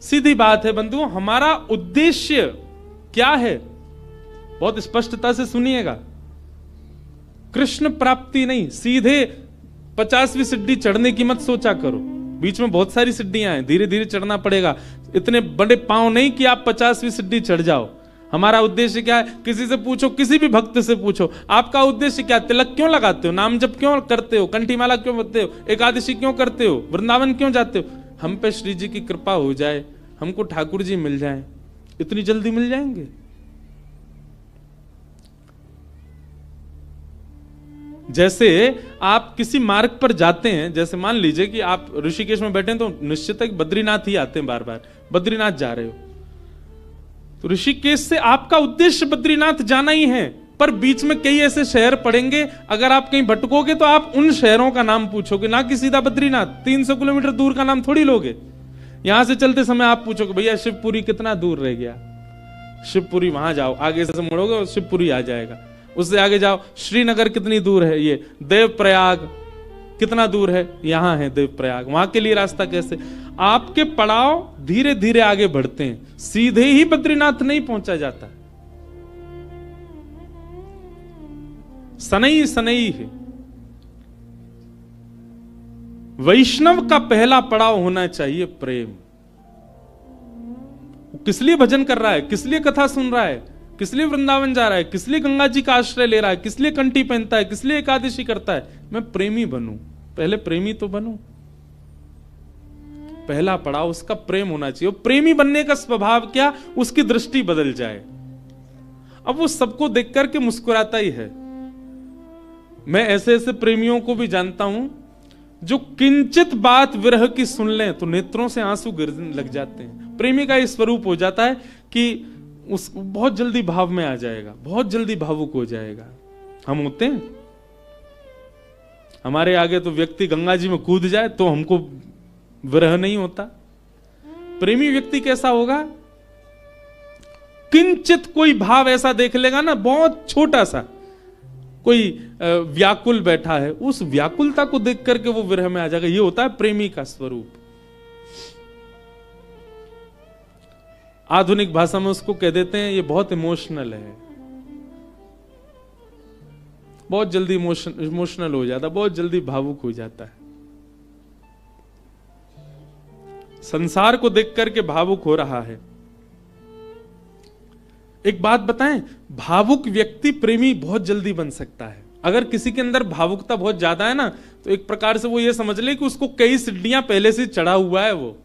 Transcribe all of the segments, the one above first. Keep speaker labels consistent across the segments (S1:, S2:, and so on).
S1: सीधी बात है बंधुओं, हमारा उद्देश्य क्या है? बहुत स्पष्टता से सुनिएगा। कृष्ण प्राप्ति नहीं, सीधे 50वीं सीढ़ी चढ़ने की मत सोचा करो। बीच में बहुत सारी सीढ़ियां हैं, धीरे धीरे चढ़ना पड़ेगा। इतने बड़े पांव नहीं कि आप 50वीं सीढ़ी चढ़ जाओ। हमारा उद्देश्य क्या है? किसी से पूछो, किसी भी भक्त से पूछो, आपका उद्देश्य क्या? तिलक क्यों लगाते हो? नाम जप क्यों करते हो? कंठीमाला क्यों करते हो? एकादशी क्यों करते हो? वृंदावन क्यों जाते हो? हम पे श्री जी की कृपा हो जाए, हमको ठाकुर जी मिल जाए। इतनी जल्दी मिल जाएंगे? जैसे आप किसी मार्ग पर जाते हैं, जैसे मान लीजिए कि आप ऋषिकेश में बैठे हैं, तो निश्चित है कि बद्रीनाथ ही आते हैं बार बार। बद्रीनाथ जा रहे हो तो ऋषिकेश से आपका उद्देश्य बद्रीनाथ जाना ही है, पर बीच में कई ऐसे शहर पड़ेंगे, अगर आप कहीं भटकोगे तो आप उन शहरों का नाम पूछोगे, ना कि सीधा बद्रीनाथ। 300 किलोमीटर दूर का नाम थोड़ी लोगे। यहां से चलते समय आप पूछोगे भैया शिवपुरी कितना दूर रह गया? शिवपुरी वहां जाओ, आगे से मुड़ोगे और शिवपुरी आ जाएगा। उससे आगे जाओ, श्रीनगर कितनी दूर है? ये देवप्रयाग कितना दूर है? यहां है देवप्रयाग। वहां के लिए रास्ता कैसे? आपके पड़ाव धीरे धीरे आगे बढ़ते हैं, सीधे ही बद्रीनाथ नहीं पहुंचा जाता। सनई सनई है। वैष्णव का पहला पड़ाव होना चाहिए प्रेम। किस लिए भजन कर रहा है? किस लिए कथा सुन रहा है? किस लिए वृंदावन जा रहा है? किस लिए गंगा जी का आश्रय ले रहा है? किस लिए कंठी पहनता है? किस लिए एकादशी करता है? मैं प्रेमी बनूं। पहले प्रेमी तो बनूं। पहला पड़ाव उसका प्रेम होना चाहिए। प्रेमी बनने का स्वभाव क्या? उसकी दृष्टि बदल जाए। अब वो सबको देख करके मुस्कुराता ही है। मैं ऐसे ऐसे प्रेमियों को भी जानता हूं जो किंचित बात विरह की सुन लें तो नेत्रों से आंसू गिरने लग जाते हैं। प्रेमी का ये स्वरूप हो जाता है कि उस बहुत जल्दी भाव में आ जाएगा, बहुत जल्दी भावुक हो जाएगा। हम होते हैं, हमारे आगे तो व्यक्ति गंगा जी में कूद जाए तो हमको विरह नहीं होता। प्रेमी व्यक्ति कैसा होगा? किंचित कोई भाव ऐसा देख लेगा ना, बहुत छोटा सा, कोई व्याकुल बैठा है, उस व्याकुलता को देख करके वो विरह में आ जाएगा। ये होता है प्रेमी का स्वरूप। आधुनिक भाषा में उसको कह देते हैं ये बहुत इमोशनल है, बहुत जल्दी इमोशनल हो जाता, बहुत जल्दी भावुक हो जाता है। संसार को देख करके भावुक हो रहा है। एक बात बताएं, भावुक व्यक्ति प्रेमी बहुत जल्दी बन सकता है। अगर किसी के अंदर भावुकता बहुत ज्यादा है ना, तो एक प्रकार से वो ये समझ ले कि उसको कई सीढ़ियां पहले से चढ़ा हुआ है। वो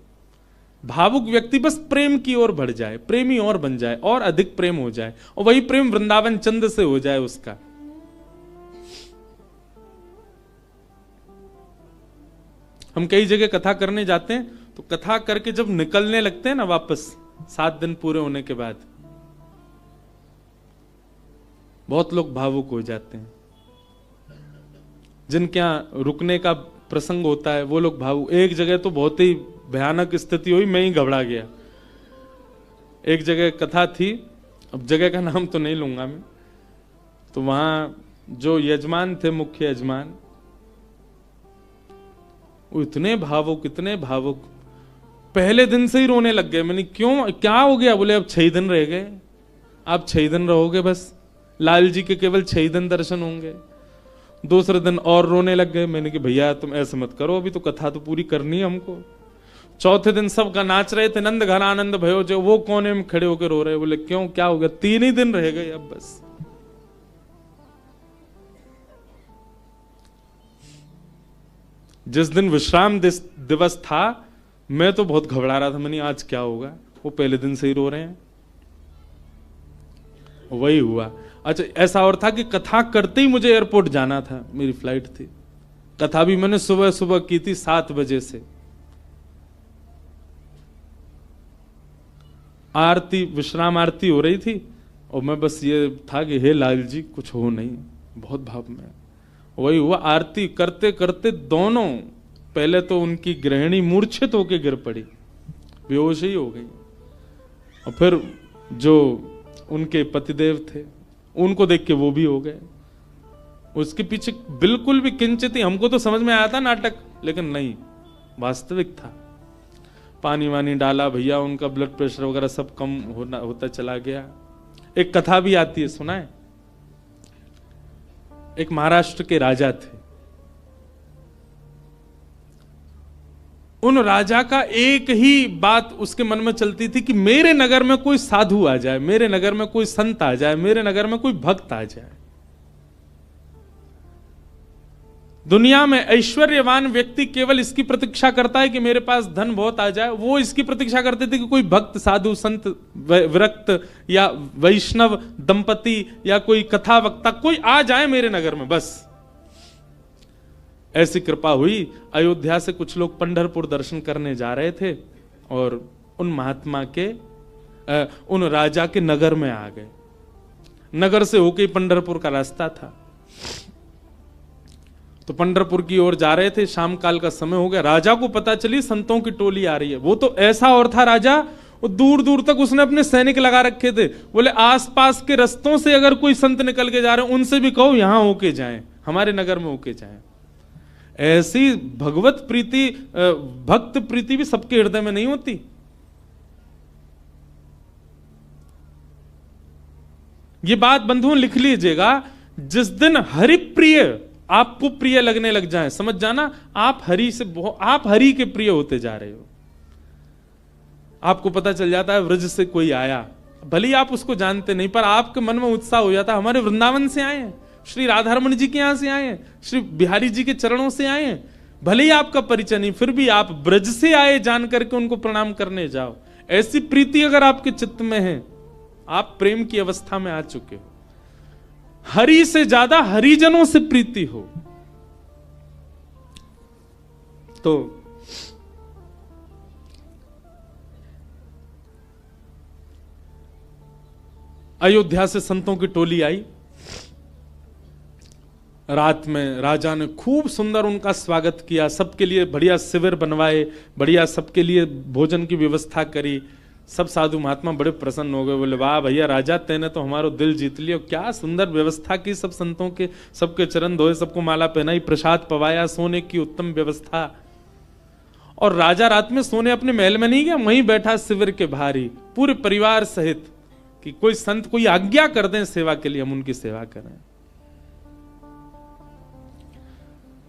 S1: भावुक व्यक्ति बस प्रेम की ओर बढ़ जाए, प्रेमी और बन जाए, और अधिक प्रेम हो जाए, और वही प्रेम वृंदावन चंद से हो जाए उसका। हम कई जगह कथा करने जाते हैं, तो कथा करके जब निकलने लगते हैं ना वापस, 7 दिन पूरे होने के बाद, बहुत लोग भावुक हो जाते हैं। जिनके यहां रुकने का प्रसंग होता है वो लोग भावुक। एक जगह तो बहुत ही भयानक स्थिति हुई, मैं ही घबरा गया। एक जगह कथा थी, अब जगह का नाम तो नहीं लूंगा मैं, तो वहां जो यजमान थे, मुख्य यजमान, वो इतने भावुक, इतने भावुक, पहले दिन से ही रोने लग गए। मैंने क्यों, क्या हो गया? बोले अब 6 दिन रह गए, आप 6 दिन रहोगे बस, लाल जी के केवल 6 दिन दर्शन होंगे। दूसरे दिन और रोने लग गए। मैंने कि भैया तुम ऐसे मत करो, अभी तो कथा तो पूरी करनी है हमको। चौथे दिन सब का नाच रहे थे, नंद घन आनंद भयो, जो वो कोने में खड़े होकर रो रहे। बोले क्यों, क्या हो गया? 3 ही दिन रह गए अब बस। जिस दिन विश्राम दिवस था, मैं तो बहुत घबरा रहा था। मैंने आज क्या होगा, वो पहले दिन से ही रो रहे हैं। वही हुआ। अच्छा, ऐसा और था कि कथा करते ही मुझे एयरपोर्ट जाना था, मेरी फ्लाइट थी। कथा भी मैंने सुबह सुबह की थी 7 बजे से। आरती, विश्राम आरती हो रही थी, और मैं बस ये था कि हे लाल जी कुछ हो नहीं, बहुत भाव में। वही हुआ। आरती करते करते दोनों, पहले तो उनकी गृहिणी मूर्छित होकर गिर पड़ी, बेहोश ही हो गई, और फिर जो उनके पतिदेव थे उनको देख के वो भी हो गए। उसके पीछे बिल्कुल भी किंचित ही, हमको तो समझ में आया था नाटक, लेकिन नहीं, वास्तविक था। पानी वानी डाला भैया, उनका ब्लड प्रेशर वगैरह सब कम होता चला गया। एक कथा भी आती है, सुना है? एक महाराष्ट्र के राजा थे। उन राजा का एक ही बात उसके मन में चलती थी कि मेरे नगर में कोई साधु आ जाए, मेरे नगर में कोई संत आ जाए, मेरे नगर में कोई भक्त आ जाए। दुनिया में ऐश्वर्यवान व्यक्ति केवल इसकी प्रतीक्षा करता है कि मेरे पास धन बहुत आ जाए। वो इसकी प्रतीक्षा करते थे कि कोई भक्त, साधु, संत, विरक्त या वैष्णव दंपति या कोई कथा वक्ता कोई आ जाए मेरे नगर में, बस। ऐसी कृपा हुई, अयोध्या से कुछ लोग पंढरपुर दर्शन करने जा रहे थे और उन महात्मा के उन राजा के नगर में आ गए। नगर से होके पंढरपुर का रास्ता था, तो पंढरपुर की ओर जा रहे थे। शाम काल का समय हो गया। राजा को पता चली संतों की टोली आ रही है। वो तो ऐसा और था राजा, वो दूर दूर तक उसने अपने सैनिक लगा रखे थे। बोले आसपास के रस्तों से अगर कोई संत निकल के जा रहे हैं, उनसे भी कहो यहां होके जाएं, हमारे नगर में होके जाएं। ऐसी भगवत प्रीति, भक्त प्रीति भी सबके हृदय में नहीं होती। ये बात बंधुओं लिख लीजिएगा, जिस दिन हरिप्रिय आपको प्रिय लगने लग जाए, समझ जाना आप हरि से आप हरि के प्रिय होते जा रहे हो। आपको पता चल जाता है व्रज से कोई आया, भले ही आप उसको जानते नहीं, पर आपके मन में उत्साह हो जाता है, हमारे वृंदावन से आए हैं, श्री राधारमण जी के यहां से आए हैं, श्री बिहारी जी के चरणों से आए हैं। भले ही आपका परिचय नहीं, फिर भी आप ब्रज से आए जान करके उनको प्रणाम करने जाओ। ऐसी प्रीति अगर आपके चित्त में है, आप प्रेम की अवस्था में आ चुके हो। हरि से ज्यादा हरिजनों से प्रीति हो तो अयोध्या से संतों की टोली आई। रात में राजा ने खूब सुंदर उनका स्वागत किया, सबके लिए बढ़िया शिविर बनवाए, बढ़िया सबके लिए भोजन की व्यवस्था करी। सब साधु महात्मा बड़े प्रसन्न हो गए। बोले वाह भैया राजा, तेने तो हमारो दिल जीत लिया, क्या सुंदर व्यवस्था की, सब संतों के सबके चरण धोए, सबको माला पहनाई, प्रसाद पवाया, सोने की उत्तम व्यवस्था। और राजा रात में सोने अपने महल में नहीं गया, वहीं बैठा शिविर के बाहर ही पूरे परिवार सहित, कि कोई संत कोई आज्ञा कर दें सेवा के लिए, हम उनकी सेवा करें।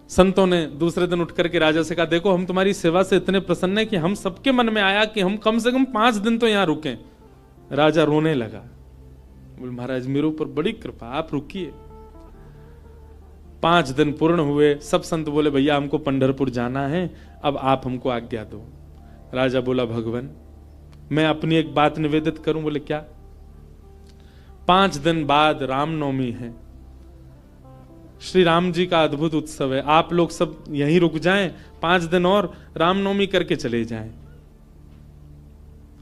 S1: संतों ने दूसरे दिन उठ करके राजा से कहा, देखो हम तुम्हारी सेवा से इतने प्रसन्न है कि हम सबके मन में आया कि हम कम से कम 5 दिन तो यहां रुकें। राजा रोने लगा, बोले महाराज मेरे ऊपर बड़ी कृपा, आप रुकिए। 5 दिन पूर्ण हुए। सब संत बोले भैया हमको पंढरपुर जाना है, अब आप हमको आज्ञा दो। राजा बोला भगवान मैं अपनी एक बात निवेदित करूं। बोले क्या? 5 दिन बाद रामनवमी है, श्री राम जी का अद्भुत उत्सव है, आप लोग सब यहीं रुक जाएं, 5 दिन और रामनवमी करके चले जाएं।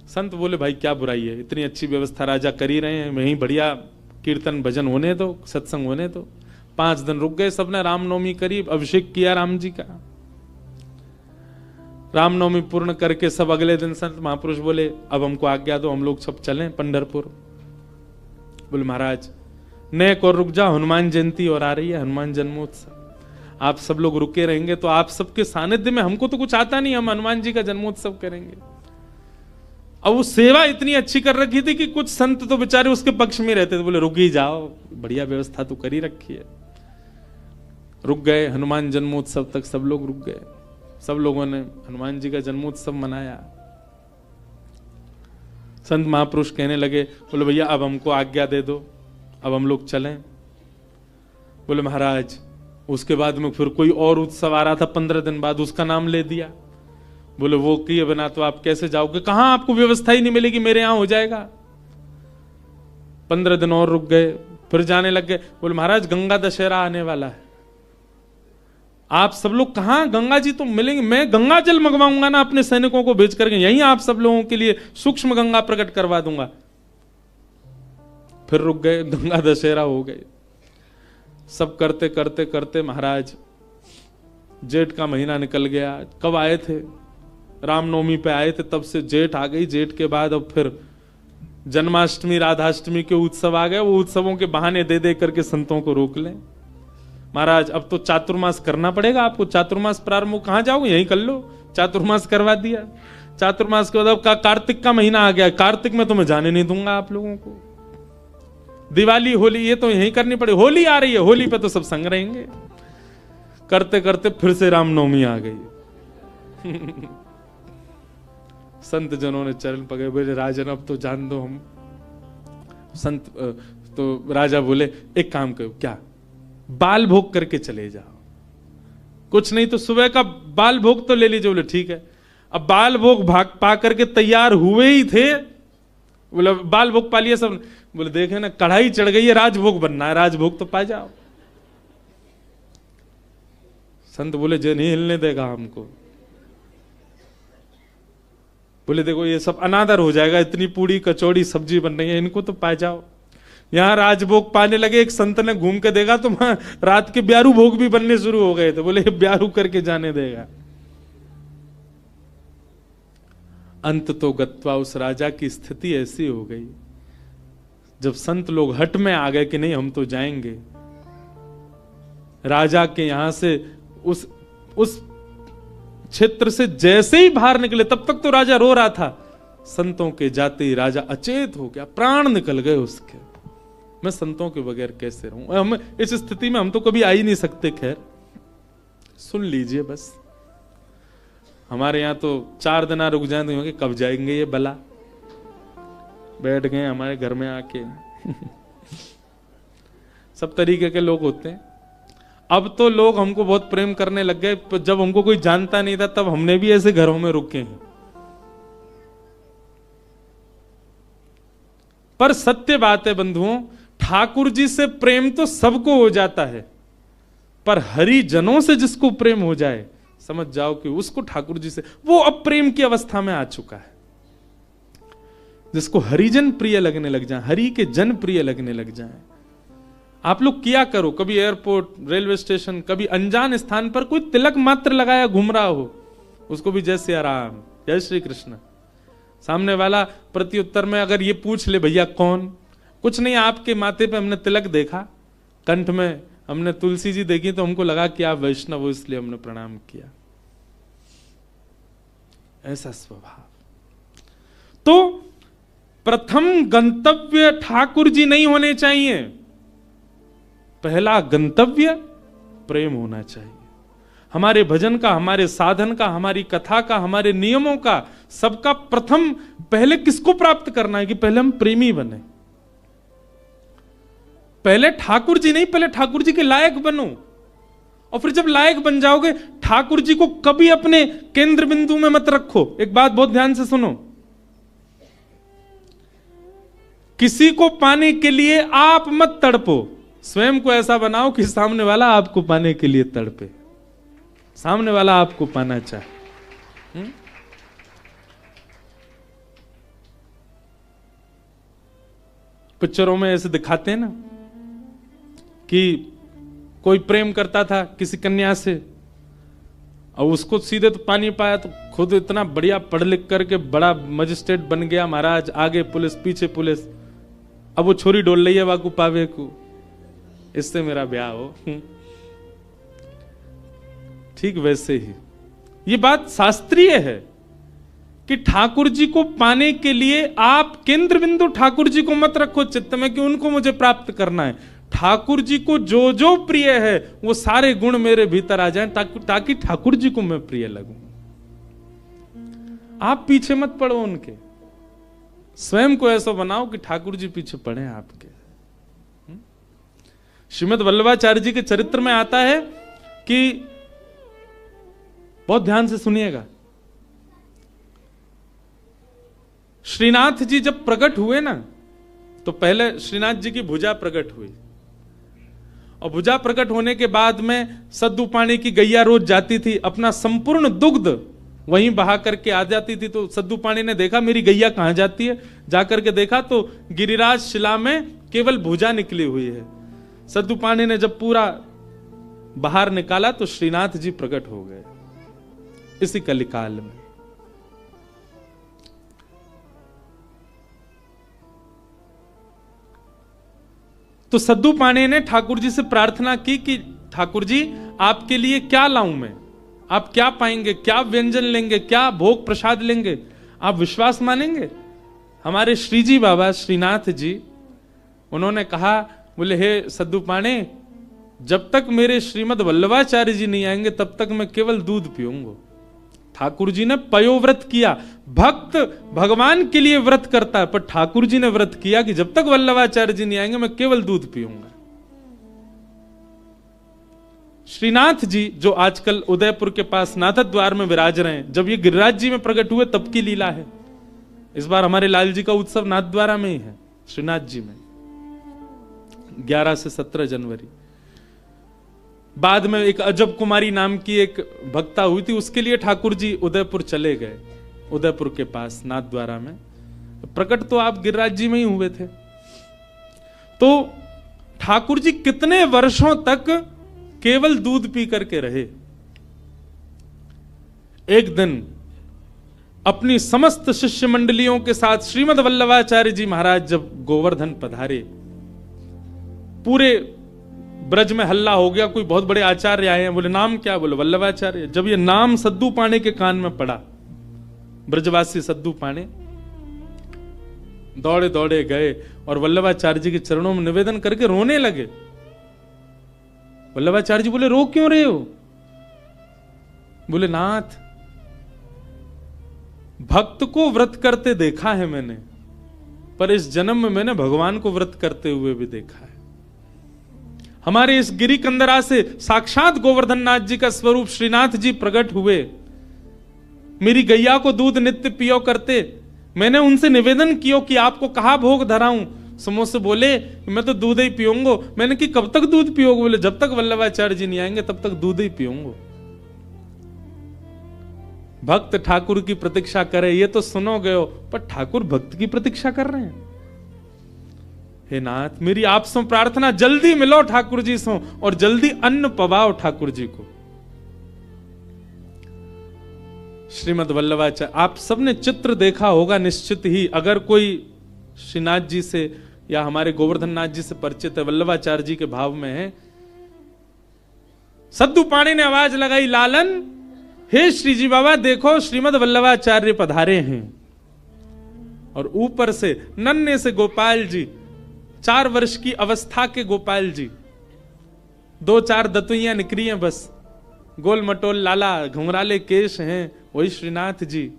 S1: संत बोले भाई क्या बुराई है, इतनी अच्छी व्यवस्था राजा कर ही रहे हैं, वहीं बढ़िया कीर्तन भजन होने दो, सत्संग होने दो। 5 दिन रुक गए, सबने रामनवमी करी, अभिषेक किया राम जी का। रामनवमी पूर्ण करके सब अगले दिन संत महापुरुष बोले अब हमको आज्ञा दो, हम लोग सब चलें पंढरपुर। बोले महाराज नेक और रुक जा, हनुमान जयंती और आ रही है, हनुमान जन्मोत्सव, आप सब लोग रुके रहेंगे तो आप सबके सानिध्य में, हमको तो कुछ आता नहीं, हम हनुमान जी का जन्मोत्सव करेंगे। अब वो सेवा इतनी अच्छी कर रखी थी कि कुछ संत तो बेचारे उसके पक्ष में रहते थे, बोले रुक ही जाओ, बढ़िया व्यवस्था तो करी रखी है। रुक गए, हनुमान जन्मोत्सव तक सब लोग रुक गए। सब लोगों ने हनुमान जी का जन्मोत्सव मनाया। संत महापुरुष कहने लगे, बोले भैया अब हमको आज्ञा दे दो, अब हम लोग चलें। बोले महाराज उसके बाद में फिर कोई और उत्सव आ रहा था 15 दिन बाद, उसका नाम ले दिया। बोले वो किए बिना तो आप कैसे जाओगे, कहां आपको व्यवस्था ही नहीं मिलेगी, मेरे यहां हो जाएगा। 15 दिन और रुक गए, फिर जाने लग गए। बोले महाराज गंगा दशहरा आने वाला है, आप सब लोग कहां, गंगा जी तो मिलेंगे, मैं गंगा जल मंगवाऊंगा ना अपने सैनिकों को भेज करके, यहीं आप सब लोगों के लिए सूक्ष्म गंगा प्रकट करवा दूंगा। फिर रुक गए, गंगा दशहरा हो गए। सब करते करते करते महाराज जेठ का महीना निकल गया। कब आए थे? रामनवमी पे आए थे, तब से जेठ आ गई। जेठ के बाद अब फिर जन्माष्टमी राधाष्टमी के उत्सव आ गए। वो उत्सवों के बहाने दे दे करके संतों को रोक लें। महाराज अब तो चातुर्मास करना पड़ेगा आपको, चातुर्मास प्रारंभ, कहां जाओगे, यहीं कर लो। चातुर्मास करवा दिया। चातुर्मास के बाद अब कार्तिक का महीना आ गया, कार्तिक में तो मैं जाने नहीं दूंगा आप लोगों को। दिवाली होली ये तो यही करनी पड़े, होली आ रही है, होली पे तो सब संग रहेंगे। करते करते फिर से रामनवमी आ गई। संत जनों ने चरण पकड़े, बोले राजन अब तो जान दो हम। संत तो राजा बोले एक काम करो, क्या बाल भोग करके चले जाओ, कुछ नहीं तो सुबह का बाल भोग तो ले लीजिए। बोले ठीक है। अब बाल भोग भाग पा करके तैयार हुए ही थे, बोले बाल भोग पा लिया सब। बोले देखे ना कढ़ाई चढ़ गई है, राजभोग बनना है, राजभोग तो पा जाओ। संत बोले जे नहीं हिलने देगा हमको। बोले देखो ये सब अनादर हो जाएगा, इतनी पूड़ी कचौड़ी सब्जी बन रही है, इनको तो पा जाओ। यहां राजभोग पाने लगे, एक संत ने घूम के देखा तो वहां रात के ब्यारू भोग भी बनने शुरू हो गए थे। बोले ब्यारू करके जाने देगा। अंत तो गत्वा उस राजा की स्थिति ऐसी हो गई, जब संत लोग हट में आ गए कि नहीं हम तो जाएंगे, राजा के यहां से उस क्षेत्र से जैसे ही बाहर निकले, तब तक तो राजा रो रहा था, संतों के जाते ही राजा अचेत हो गया, प्राण निकल गए उसके। मैं संतों के बगैर कैसे रहूं? हम इस स्थिति में हम तो कभी आ ही नहीं सकते। खैर सुन लीजिए, बस हमारे यहां तो 4 दिन रुक जाए तो कब जाएंगे ये बला, बैठ गए हमारे घर में आके। सब तरीके के लोग होते हैं। अब तो लोग हमको बहुत प्रेम करने लग गए, जब हमको कोई जानता नहीं था तब हमने भी ऐसे घरों में रुके हैं। पर सत्य बात है बंधुओं, ठाकुर जी से प्रेम तो सबको हो जाता है, पर हरिजनों से जिसको प्रेम हो जाए, समझ जाओ कि उसको ठाकुर जी से वो अब प्रेम की अवस्था में आ चुका है। जिसको हरिजन प्रिय लगने लग जाए, हरि के जन प्रिय लगने लग जाए। आप लोग किया करो, कभी एयरपोर्ट, रेलवे स्टेशन, कभी अनजान स्थान पर कोई तिलक मात्र लगाया घूम रहा हो, उसको भी जय सिया राम, जय श्री कृष्ण। सामने वाला प्रत्युत्तर में अगर ये पूछ ले भैया कौन, कुछ नहीं आपके माथे पे हमने तिलक देखा, कंठ में हमने तुलसी जी देखी तो हमको लगा कि आप वैष्णव हो इसलिए हमने प्रणाम किया। ऐसा स्वभाव। तो प्रथम गंतव्य ठाकुर जी नहीं होने चाहिए, पहला गंतव्य प्रेम होना चाहिए। हमारे भजन का, हमारे साधन का, हमारी कथा का, हमारे नियमों का, सबका प्रथम पहले किसको प्राप्त करना है कि पहले हम प्रेमी बने। पहले ठाकुर जी नहीं, पहले ठाकुर जी के लायक बनो, और फिर जब लायक बन जाओगे, ठाकुर जी को कभी अपने केंद्र बिंदु में मत रखो। एक बात बहुत ध्यान से सुनो, किसी को पाने के लिए आप मत तड़पो, स्वयं को ऐसा बनाओ कि सामने वाला आपको पाने के लिए तड़पे, सामने वाला आपको पाना चाहे। पिक्चरों में ऐसे दिखाते हैं ना कि कोई प्रेम करता था किसी कन्या से और उसको सीधे तो पानी पाया, तो खुद इतना बढ़िया पढ़ लिख करके बड़ा मजिस्ट्रेट बन गया महाराज, आगे पुलिस पीछे पुलिस, अब वो छोरी डोल रही है वाकू पावे को, इससे मेरा ब्याह हो। ठीक वैसे ही ये बात शास्त्रीय है कि ठाकुर जी को पाने के लिए आप केंद्र बिंदु ठाकुर जी को मत रखो चित्त में कि उनको मुझे प्राप्त करना है। ठाकुर जी को जो जो प्रिय है वो सारे गुण मेरे भीतर आ जाएं ताकि ठाकुर जी को मैं प्रिय लगूं। आप पीछे मत पड़ो उनके, स्वयं को ऐसा बनाओ कि ठाकुर जी पीछे पड़े आपके। श्रीमद् वल्लभाचार्य जी के चरित्र में आता है कि, बहुत ध्यान से सुनिएगा, श्रीनाथ जी जब प्रकट हुए ना, तो पहले श्रीनाथ जी की भुजा प्रकट हुई, और भुजा प्रकट होने के बाद में सद्दू पानी की गैया रोज जाती थी, अपना संपूर्ण दुग्ध वहीं बहा करके आ जाती थी। तो सद्दू पानी ने देखा मेरी गैया कहां जाती है, जाकर के देखा तो गिरिराज शिला में केवल भुजा निकली हुई है। सद्दू पानी ने जब पूरा बाहर निकाला तो श्रीनाथ जी प्रकट हो गए इसी कलिकाल में। तो सद्दू पानी ने ठाकुर जी से प्रार्थना की कि ठाकुर जी आपके लिए क्या लाऊं मैं, आप क्या पाएंगे, क्या व्यंजन लेंगे, क्या भोग प्रसाद लेंगे, आप विश्वास मानेंगे? हमारे श्रीजी बाबा श्रीनाथ जी, उन्होंने कहा, बोले हे सद्दू पाणे, जब तक मेरे श्रीमद वल्लभाचार्य जी नहीं आएंगे तब तक मैं केवल दूध पीऊंगा। ठाकुर जी ने पयोव्रत किया। भक्त भगवान के लिए व्रत करता है, पर ठाकुर जी ने व्रत किया कि जब तक वल्लभाचार्य जी नहीं आएंगे मैं केवल दूध पीऊंगा। श्रीनाथ जी जो आजकल उदयपुर के पास नाथद्वार में विराज रहे हैं, जब ये गिरिराज जी में प्रकट हुए तब की लीला है। इस बार हमारे लाल जी का उत्सव नाथद्वारा में ही है, श्रीनाथ जी में, 11 से 17 जनवरी। बाद में एक अजब कुमारी नाम की एक भक्ता हुई थी, उसके लिए ठाकुर जी उदयपुर चले गए, उदयपुर के पास नाथद्वारा में। प्रकट तो आप गिरिराज जी में ही हुए थे। तो ठाकुर जी कितने वर्षों तक केवल दूध पी करके रहे। एक दिन अपनी समस्त शिष्य मंडलियों के साथ श्रीमद वल्लभाचार्य जी महाराज जब गोवर्धन पधारे, पूरे ब्रज में हल्ला हो गया, कोई बहुत बड़े आचार्य आए हैं। बोले नाम क्या? बोले वल्लभाचार्य। जब ये नाम सद्दू पाणे के कान में पड़ा, ब्रजवासी सद्दू पाणे दौड़े दौड़े गए और वल्लभाचार्य जी के चरणों में निवेदन करके रोने लगे। वल्लभाचार्य जी बोले रो क्यों रहे हो? बोले नाथ, भक्त को व्रत करते देखा है मैंने, पर इस जन्म में मैंने भगवान को व्रत करते हुए भी देखा है। हमारे इस गिरी कंदरा से साक्षात गोवर्धन नाथ जी का स्वरूप श्रीनाथ जी प्रकट हुए। मेरी गैया को दूध नित्य पियो करते, मैंने उनसे निवेदन किया कि आपको कहा भोग धराऊं। समोसे बोले मैं तो दूध ही पीऊंगा। मैंने कि कब तक दूध पियोगे? बोले जब तक वल्लभाचार्य जी नहीं आएंगे तब तक दूध ही पीऊंगा। भक्त ठाकुर की प्रतीक्षा करे ये तो सुनोगे हो, पर ठाकुर भक्त की प्रतीक्षा कर रहे हैं। हे नाथ, मेरी आपसे प्रार्थना, जल्दी मिलो ठाकुर जी से और जल्दी अन्न पवाओ ठाकुर जी को। श्रीमद वल्लभाचार्य, आप सबने चित्र देखा होगा निश्चित ही, अगर कोई श्रीनाथ जी से या हमारे गोवर्धन नाथ जी से परिचित है, वल्लभाचार्य जी के भाव में है। सद्दू पाणे ने आवाज लगाई, लालन, हे श्रीजी बाबा देखो श्रीमद वल्लभाचार्य पधारे हैं। और ऊपर से नन्हे से गोपाल जी, 4 वर्ष की अवस्था के गोपाल जी, 2-4 दतुइयां निकली हैं बस, गोल मटोल लाला, घुंघराले केश हैं, वही श्रीनाथ जी।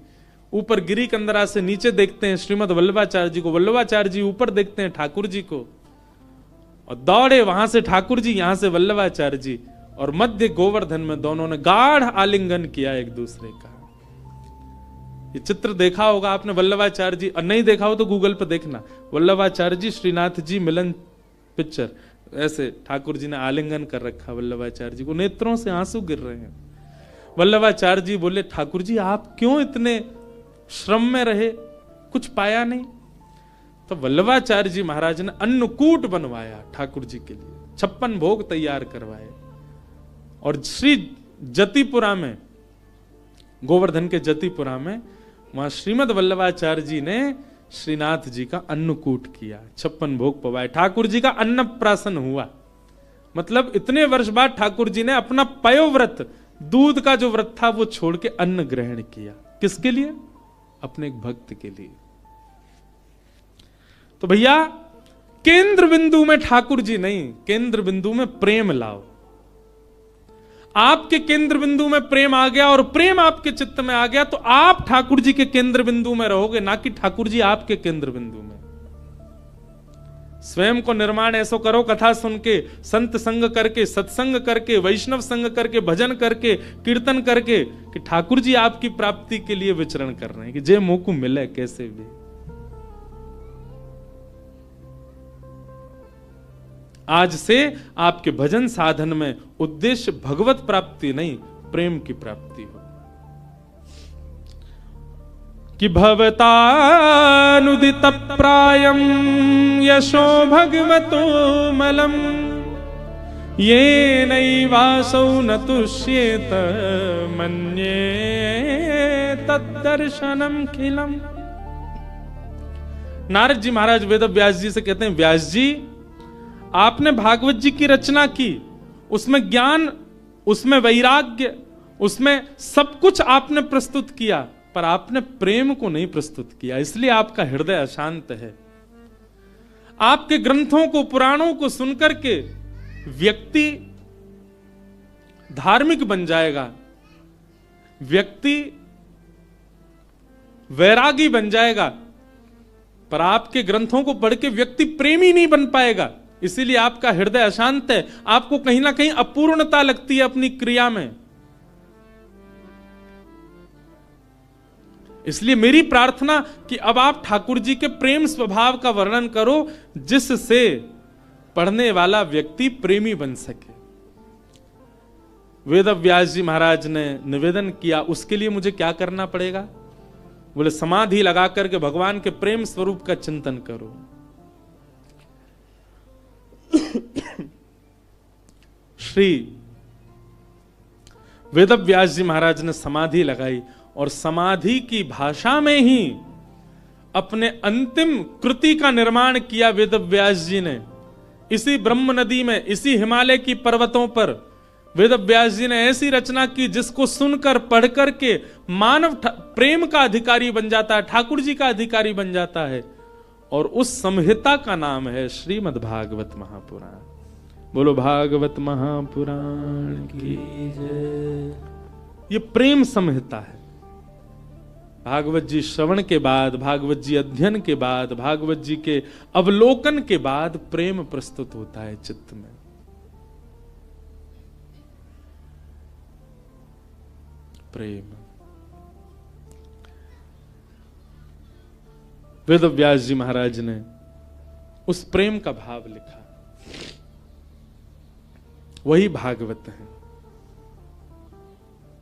S1: ऊपर गिरी कंदरा से नीचे देखते हैं श्रीमद वल्लभाचार्य जी को, वल्लभाचार्य जी ऊपर देखते हैं ठाकुर जी को, और दौड़े वहां से ठाकुर जी, यहां से वल्लभाचार्य जी, और मध्य गोवर्धन में दोनों ने गाढ़ आलिंगन किया एक दूसरे का। ये चित्र देखा होगा आपने वल्लभाचार्य जी, और नहीं देखा हो तो गूगल पे देखना, वल्लभाचार्य जी श्रीनाथ जी मिलन पिक्चर, ऐसे ठाकुर जी ने आलिंगन कर रखा वल्लभाचार्य जी को, नेत्रों से आंसू गिर रहे हैं। वल्लभाचार्य जी बोले ठाकुर जी आप क्यों इतने श्रम में रहे, कुछ पाया नहीं? तो वल्लभाचार्य जी महाराज ने अन्नकूट बनवाया ठाकुर जी के लिए, 56 भोग तैयार करवाए, और श्री जतिपुरा में, गोवर्धन के जतिपुरा में, वहां श्रीमद वल्लभाचार्य जी ने श्रीनाथ जी का अन्नकूट किया, 56 भोग पवाए, ठाकुर जी का अन्नप्राशन हुआ। मतलब इतने वर्ष बाद ठाकुर जी ने अपना पयोव्रत, दूध का जो व्रत था वो छोड़ के अन्न ग्रहण किया। किसके लिए? अपने एक भक्त के लिए। तो भैया केंद्र बिंदु में ठाकुर जी नहीं, केंद्र बिंदु में प्रेम लाओ। आपके केंद्र बिंदु में प्रेम आ गया और प्रेम आपके चित्त में आ गया तो आप ठाकुर जी के केंद्र बिंदु में रहोगे, ना कि ठाकुर जी आपके केंद्र बिंदु में। स्वयं को निर्माण ऐसो करो, कथा सुन के, संत संग करके, सत्संग करके, वैष्णव संग करके, भजन करके, कीर्तन करके, कि ठाकुर जी आपकी प्राप्ति के लिए विचरण कर रहे हैं, कि जे मोह को मिले कैसे भी। आज से आपके भजन साधन में उद्देश्य भगवत प्राप्ति नहीं, प्रेम की प्राप्ति हो। कि भवतानुदित प्रायम यशो भगवतो मलम ये नैवासौ न तुष्येत मन्ये तद्दर्शनम खिलम। नारद जी महाराज वेद व्यास जी से कहते हैं, व्यास जी आपने भागवत जी की रचना की, उसमें ज्ञान, उसमें वैराग्य उसमें सब कुछ आपने प्रस्तुत किया, पर आपने प्रेम को नहीं प्रस्तुत किया, इसलिए आपका हृदय अशांत है। आपके ग्रंथों को, पुराणों को सुनकर के व्यक्ति धार्मिक बन जाएगा, व्यक्ति वैरागी बन जाएगा, पर आपके ग्रंथों को पढ़ के व्यक्ति प्रेमी नहीं बन पाएगा। इसीलिए आपका हृदय अशांत है, आपको कहीं ना कहीं अपूर्णता लगती है अपनी क्रिया में। इसलिए मेरी प्रार्थना कि अब आप ठाकुर जी के प्रेम स्वभाव का वर्णन करो, जिससे पढ़ने वाला व्यक्ति प्रेमी बन सके। वेद व्यास जी महाराज ने निवेदन किया, उसके लिए मुझे क्या करना पड़ेगा? बोले समाधि लगा करके भगवान के प्रेम स्वरूप का चिंतन करो। श्री वेद व्यास जी महाराज ने समाधि लगाई और समाधि की भाषा में ही अपने अंतिम कृति का निर्माण किया वेद व्यास जी ने। इसी ब्रह्म नदी में, इसी हिमालय की पर्वतों पर वेद व्यास जी ने ऐसी रचना की जिसको सुनकर पढ़कर के मानव प्रेम का अधिकारी बन जाता है, ठाकुर जी का अधिकारी बन जाता है। और उस संहिता का नाम है श्रीमद् भागवत महापुराण। बोलो भागवत महापुराण की जय। ये प्रेम संहिता है। भागवत जी श्रवण के बाद, भागवत जी अध्ययन के बाद, भागवत जी के अवलोकन के बाद प्रेम प्रस्तुत होता है चित्त में। प्रेम। वेद व्यास जी महाराज ने उस प्रेम का भाव लिखा, वही भागवत है।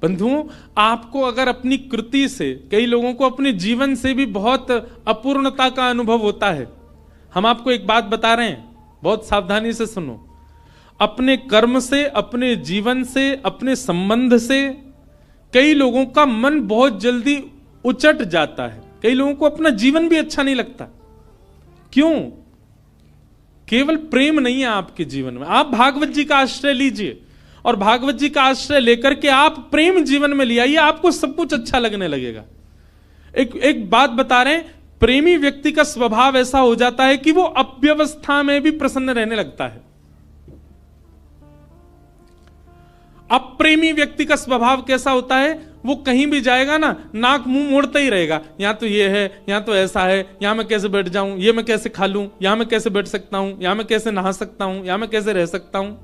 S1: बंधुओं, आपको अगर अपनी कृति से, कई लोगों को अपने जीवन से भी बहुत अपूर्णता का अनुभव होता है। हम आपको एक बात बता रहे हैं, बहुत सावधानी से सुनो। अपने कर्म से, अपने जीवन से, अपने संबंध से कई लोगों का मन बहुत जल्दी उचट जाता है। कई लोगों को अपना जीवन भी अच्छा नहीं लगता। क्यों? केवल प्रेम नहीं है आपके जीवन में। आप भागवत जी का आश्रय लीजिए और भागवत जी का आश्रय लेकर के आप प्रेम जीवन में ले आइए, आपको सब कुछ अच्छा लगने लगेगा। एक बात बता रहे हैं, प्रेमी व्यक्ति का स्वभाव ऐसा हो जाता है कि वो अव्यवस्था में भी प्रसन्न रहने लगता है। अप्रेमी व्यक्ति का स्वभाव कैसा होता है? वो कहीं भी जाएगा ना, नाक मुंह मोड़ता ही रहेगा। यहां तो ये है, यहां तो ऐसा है, यहां मैं कैसे बैठ जाऊं, ये मैं कैसे खा लूं, यहां मैं कैसे बैठ सकता हूं, यहां मैं कैसे नहा सकता हूं, यहां मैं कैसे रह सकता हूं,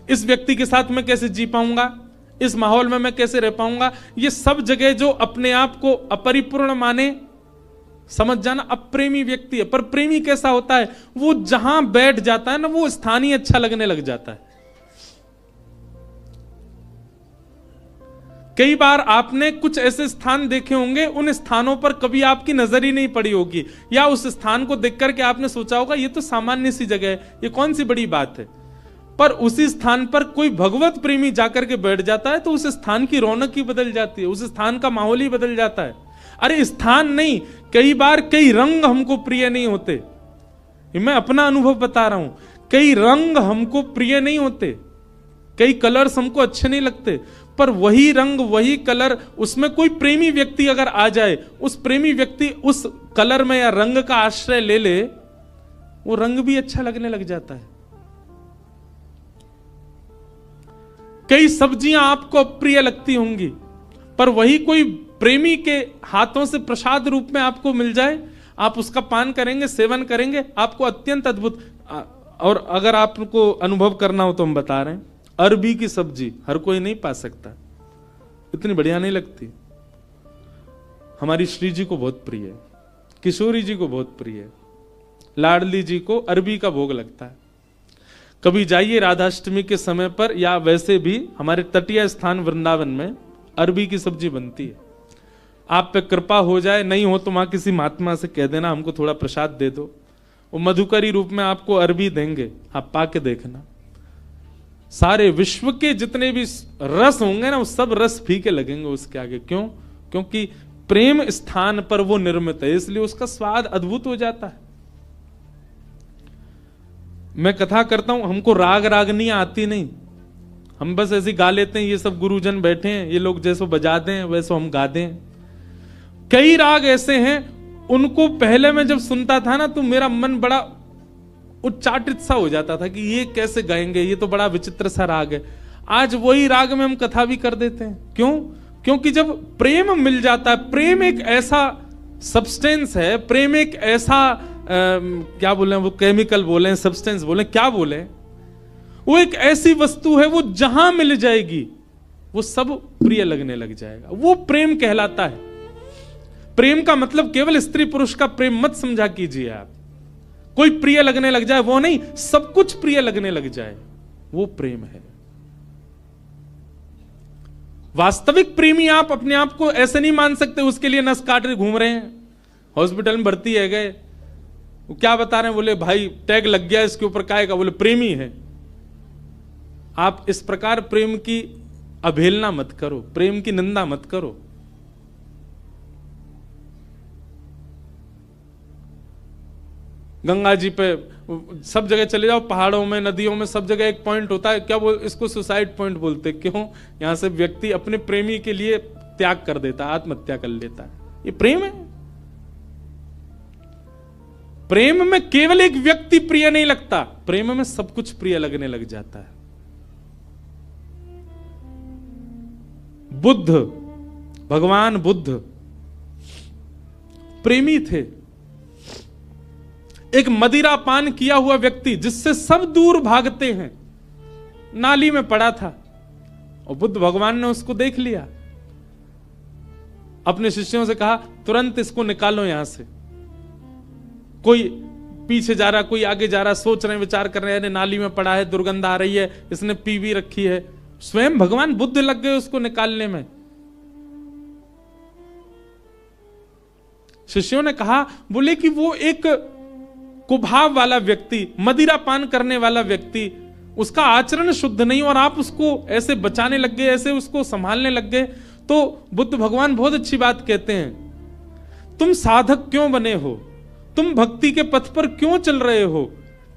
S1: इस व्यक्ति के साथ मैं कैसे जी पाऊंगा, इस माहौल में मैं कैसे रह पाऊंगा। ये सब जगह जो अपने आप को अपरिपूर्ण माने, समझ जाना अप्रेमी व्यक्ति है। पर प्रेमी कैसा होता है? वो जहां बैठ जाता है ना, वो स्थान ही अच्छा लगने लग जाता है। कई बार आपने कुछ ऐसे स्थान देखे होंगे, उन स्थानों पर कभी आपकी नजर ही नहीं पड़ी होगी, या उस स्थान को देख करके आपने सोचा होगा ये तो सामान्य सी जगह है, ये कौन सी बड़ी बात है। पर उसी स्थान पर कोई भगवत प्रेमी जाकर के बैठ जाता है तो उस स्थान की रौनक ही बदल जाती है, उस स्थान का माहौल ही बदल जाता है। अरे स्थान नहीं, कई बार कई रंग हमको प्रिय नहीं होते। मैं अपना अनुभव बता रहा हूं, कई रंग हमको प्रिय नहीं होते, कई कलर्स हमको अच्छे नहीं लगते, पर वही रंग, वही कलर, उसमें कोई प्रेमी व्यक्ति अगर आ जाए, उस प्रेमी व्यक्ति उस कलर में या रंग का आश्रय ले ले, वो रंग भी अच्छा लगने लग जाता है। कई सब्जियां आपको अप्रिय लगती होंगी, पर वही कोई प्रेमी के हाथों से प्रसाद रूप में आपको मिल जाए, आप उसका पान करेंगे, सेवन करेंगे, आपको अत्यंत अद्भुत। और अगर आपको अनुभव करना हो तो हम बता रहे हैं, अरबी की सब्जी हर कोई नहीं पा सकता, इतनी बढ़िया नहीं लगती। हमारी श्री जी को बहुत प्रिय है, किशोरी जी को बहुत प्रिय है, लाडली जी को अरबी का भोग लगता है। कभी जाइए राधाष्टमी के समय पर, या वैसे भी हमारे तटीय स्थान वृंदावन में अरबी की सब्जी बनती है। आप पे कृपा हो जाए, नहीं हो तो वहां किसी महात्मा से कह देना हमको थोड़ा प्रसाद दे दो, वो मधुकरी रूप में आपको अरबी देंगे, आप पाके देखना। सारे विश्व के जितने भी रस होंगे ना, वो सब रस फीके लगेंगे उसके आगे। क्यों? क्योंकि प्रेम स्थान पर वो निर्मित है, इसलिए उसका स्वाद अद्भुत हो जाता है। मैं कथा करता हूं, हमको राग रागनी आती नहीं, हम बस ऐसे गा लेते हैं, ये सब गुरुजन बैठे हैं, ये लोग जैसो बजा दें वैसो हम गा दें। कई राग ऐसे हैं, उनको पहले मैं जब सुनता था ना तो मेरा मन बड़ा उच्चाटित सा हो जाता था कि ये कैसे गाएंगे, ये तो बड़ा विचित्र सा राग है। आज वही राग में हम कथा भी कर देते हैं। क्यों? क्योंकि जब प्रेम मिल जाता है, प्रेम एक ऐसा सब्सटेंस है, प्रेम एक ऐसा क्या बोले वो, केमिकल बोले, सब्सटेंस बोले, क्या बोले, वो एक ऐसी वस्तु है, वो जहां मिल जाएगी वो सब प्रिय लगने लग जाएगा। वो प्रेम कहलाता है। प्रेम का मतलब केवल स्त्री पुरुष का प्रेम मत समझा कीजिए आप। कोई प्रिय लगने लग जाए वो नहीं, सब कुछ प्रिय लगने लग जाए, वो प्रेम है। वास्तविक प्रेमी आप अपने आप को ऐसे नहीं मान सकते, उसके लिए नस काट रहे घूम रहे हैं, हॉस्पिटल में भर्ती है गए, वो क्या बता रहे हैं, बोले भाई टैग लग गया इसके ऊपर, काहे का, बोले प्रेमी है। आप इस प्रकार प्रेम की अवहेलना मत करो, प्रेम की निंदा मत करो। गंगा जी पे सब जगह चले जाओ, पहाड़ों में, नदियों में, सब जगह एक पॉइंट होता है, क्या बोल, इसको सुसाइड पॉइंट बोलते। क्यों? यहां से व्यक्ति अपने प्रेमी के लिए त्याग कर देता है, आत्महत्या कर लेता है। ये प्रेम है। प्रेम में केवल एक व्यक्ति प्रिय नहीं लगता, प्रेम में सब कुछ प्रिय लगने लग जाता है। बुद्ध, भगवान बुद्ध प्रेमी थे। एक मदिरा पान किया हुआ व्यक्ति जिससे सब दूर भागते हैं, नाली में पड़ा था और बुद्ध भगवान ने उसको देख लिया। अपने शिष्यों से कहा तुरंत इसको निकालो यहां से। कोई पीछे जा रहा, कोई आगे जा रहा, सोच रहे हैं, विचार कर रहे हैं, नाली में पड़ा है, दुर्गंध आ रही है, इसने पी भी रखी है। स्वयं भगवान बुद्ध लग गए उसको निकालने में। शिष्यों ने कहा, बोले कि वो एक कुभाव वाला व्यक्ति, मदिरा पान करने वाला व्यक्ति, उसका आचरण शुद्ध नहीं, और आप उसको ऐसे बचाने लग गए, ऐसे उसको संभालने लग गए। तो बुद्ध भगवान बहुत अच्छी बात कहते हैं, तुम साधक क्यों बने हो, तुम भक्ति के पथ पर क्यों चल रहे हो?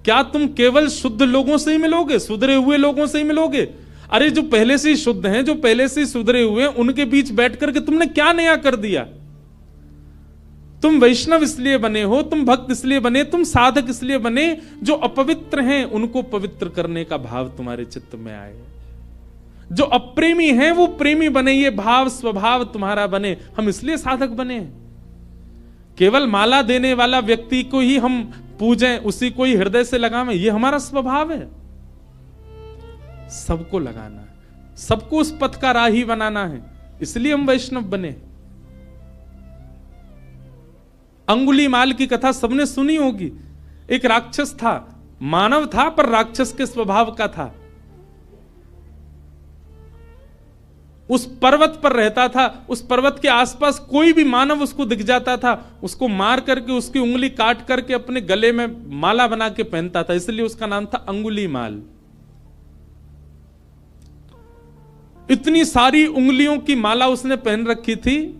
S1: क्या तुम केवल शुद्ध लोगों से ही मिलोगे, सुधरे हुए लोगों से ही मिलोगे? अरे जो पहले से ही शुद्ध हैं, जो पहले से ही सुधरे हुए हैं, उनके बीच बैठ करके तुमने क्या नया कर दिया? तुम वैष्णव इसलिए बने हो, तुम भक्त इसलिए बने, तुम साधक इसलिए बने, जो अपवित्र हैं उनको पवित्र करने का भाव तुम्हारे चित्त में आए। जो अप्रेमी हैं वो प्रेमी बने, ये भाव स्वभाव तुम्हारा बने। हम इसलिए साधक बने। केवल माला देने वाला व्यक्ति को ही हम पूजें, उसी को ही हृदय से लगावें, ये हमारा स्वभाव है। सबको लगाना है, सबको उस पथ का राही बनाना है, इसलिए हम वैष्णव बने। अंगुलीमाल की कथा सबने सुनी होगी। एक राक्षस था, मानव था पर राक्षस के स्वभाव का था। उस पर्वत पर रहता था, उस पर्वत के आसपास कोई भी मानव उसको दिख जाता था, उसको मार करके उसकी उंगली काट करके अपने गले में माला बना के पहनता था, इसलिए उसका नाम था अंगुलीमाल। इतनी सारी उंगलियों की माला उसने पहन रखी थी,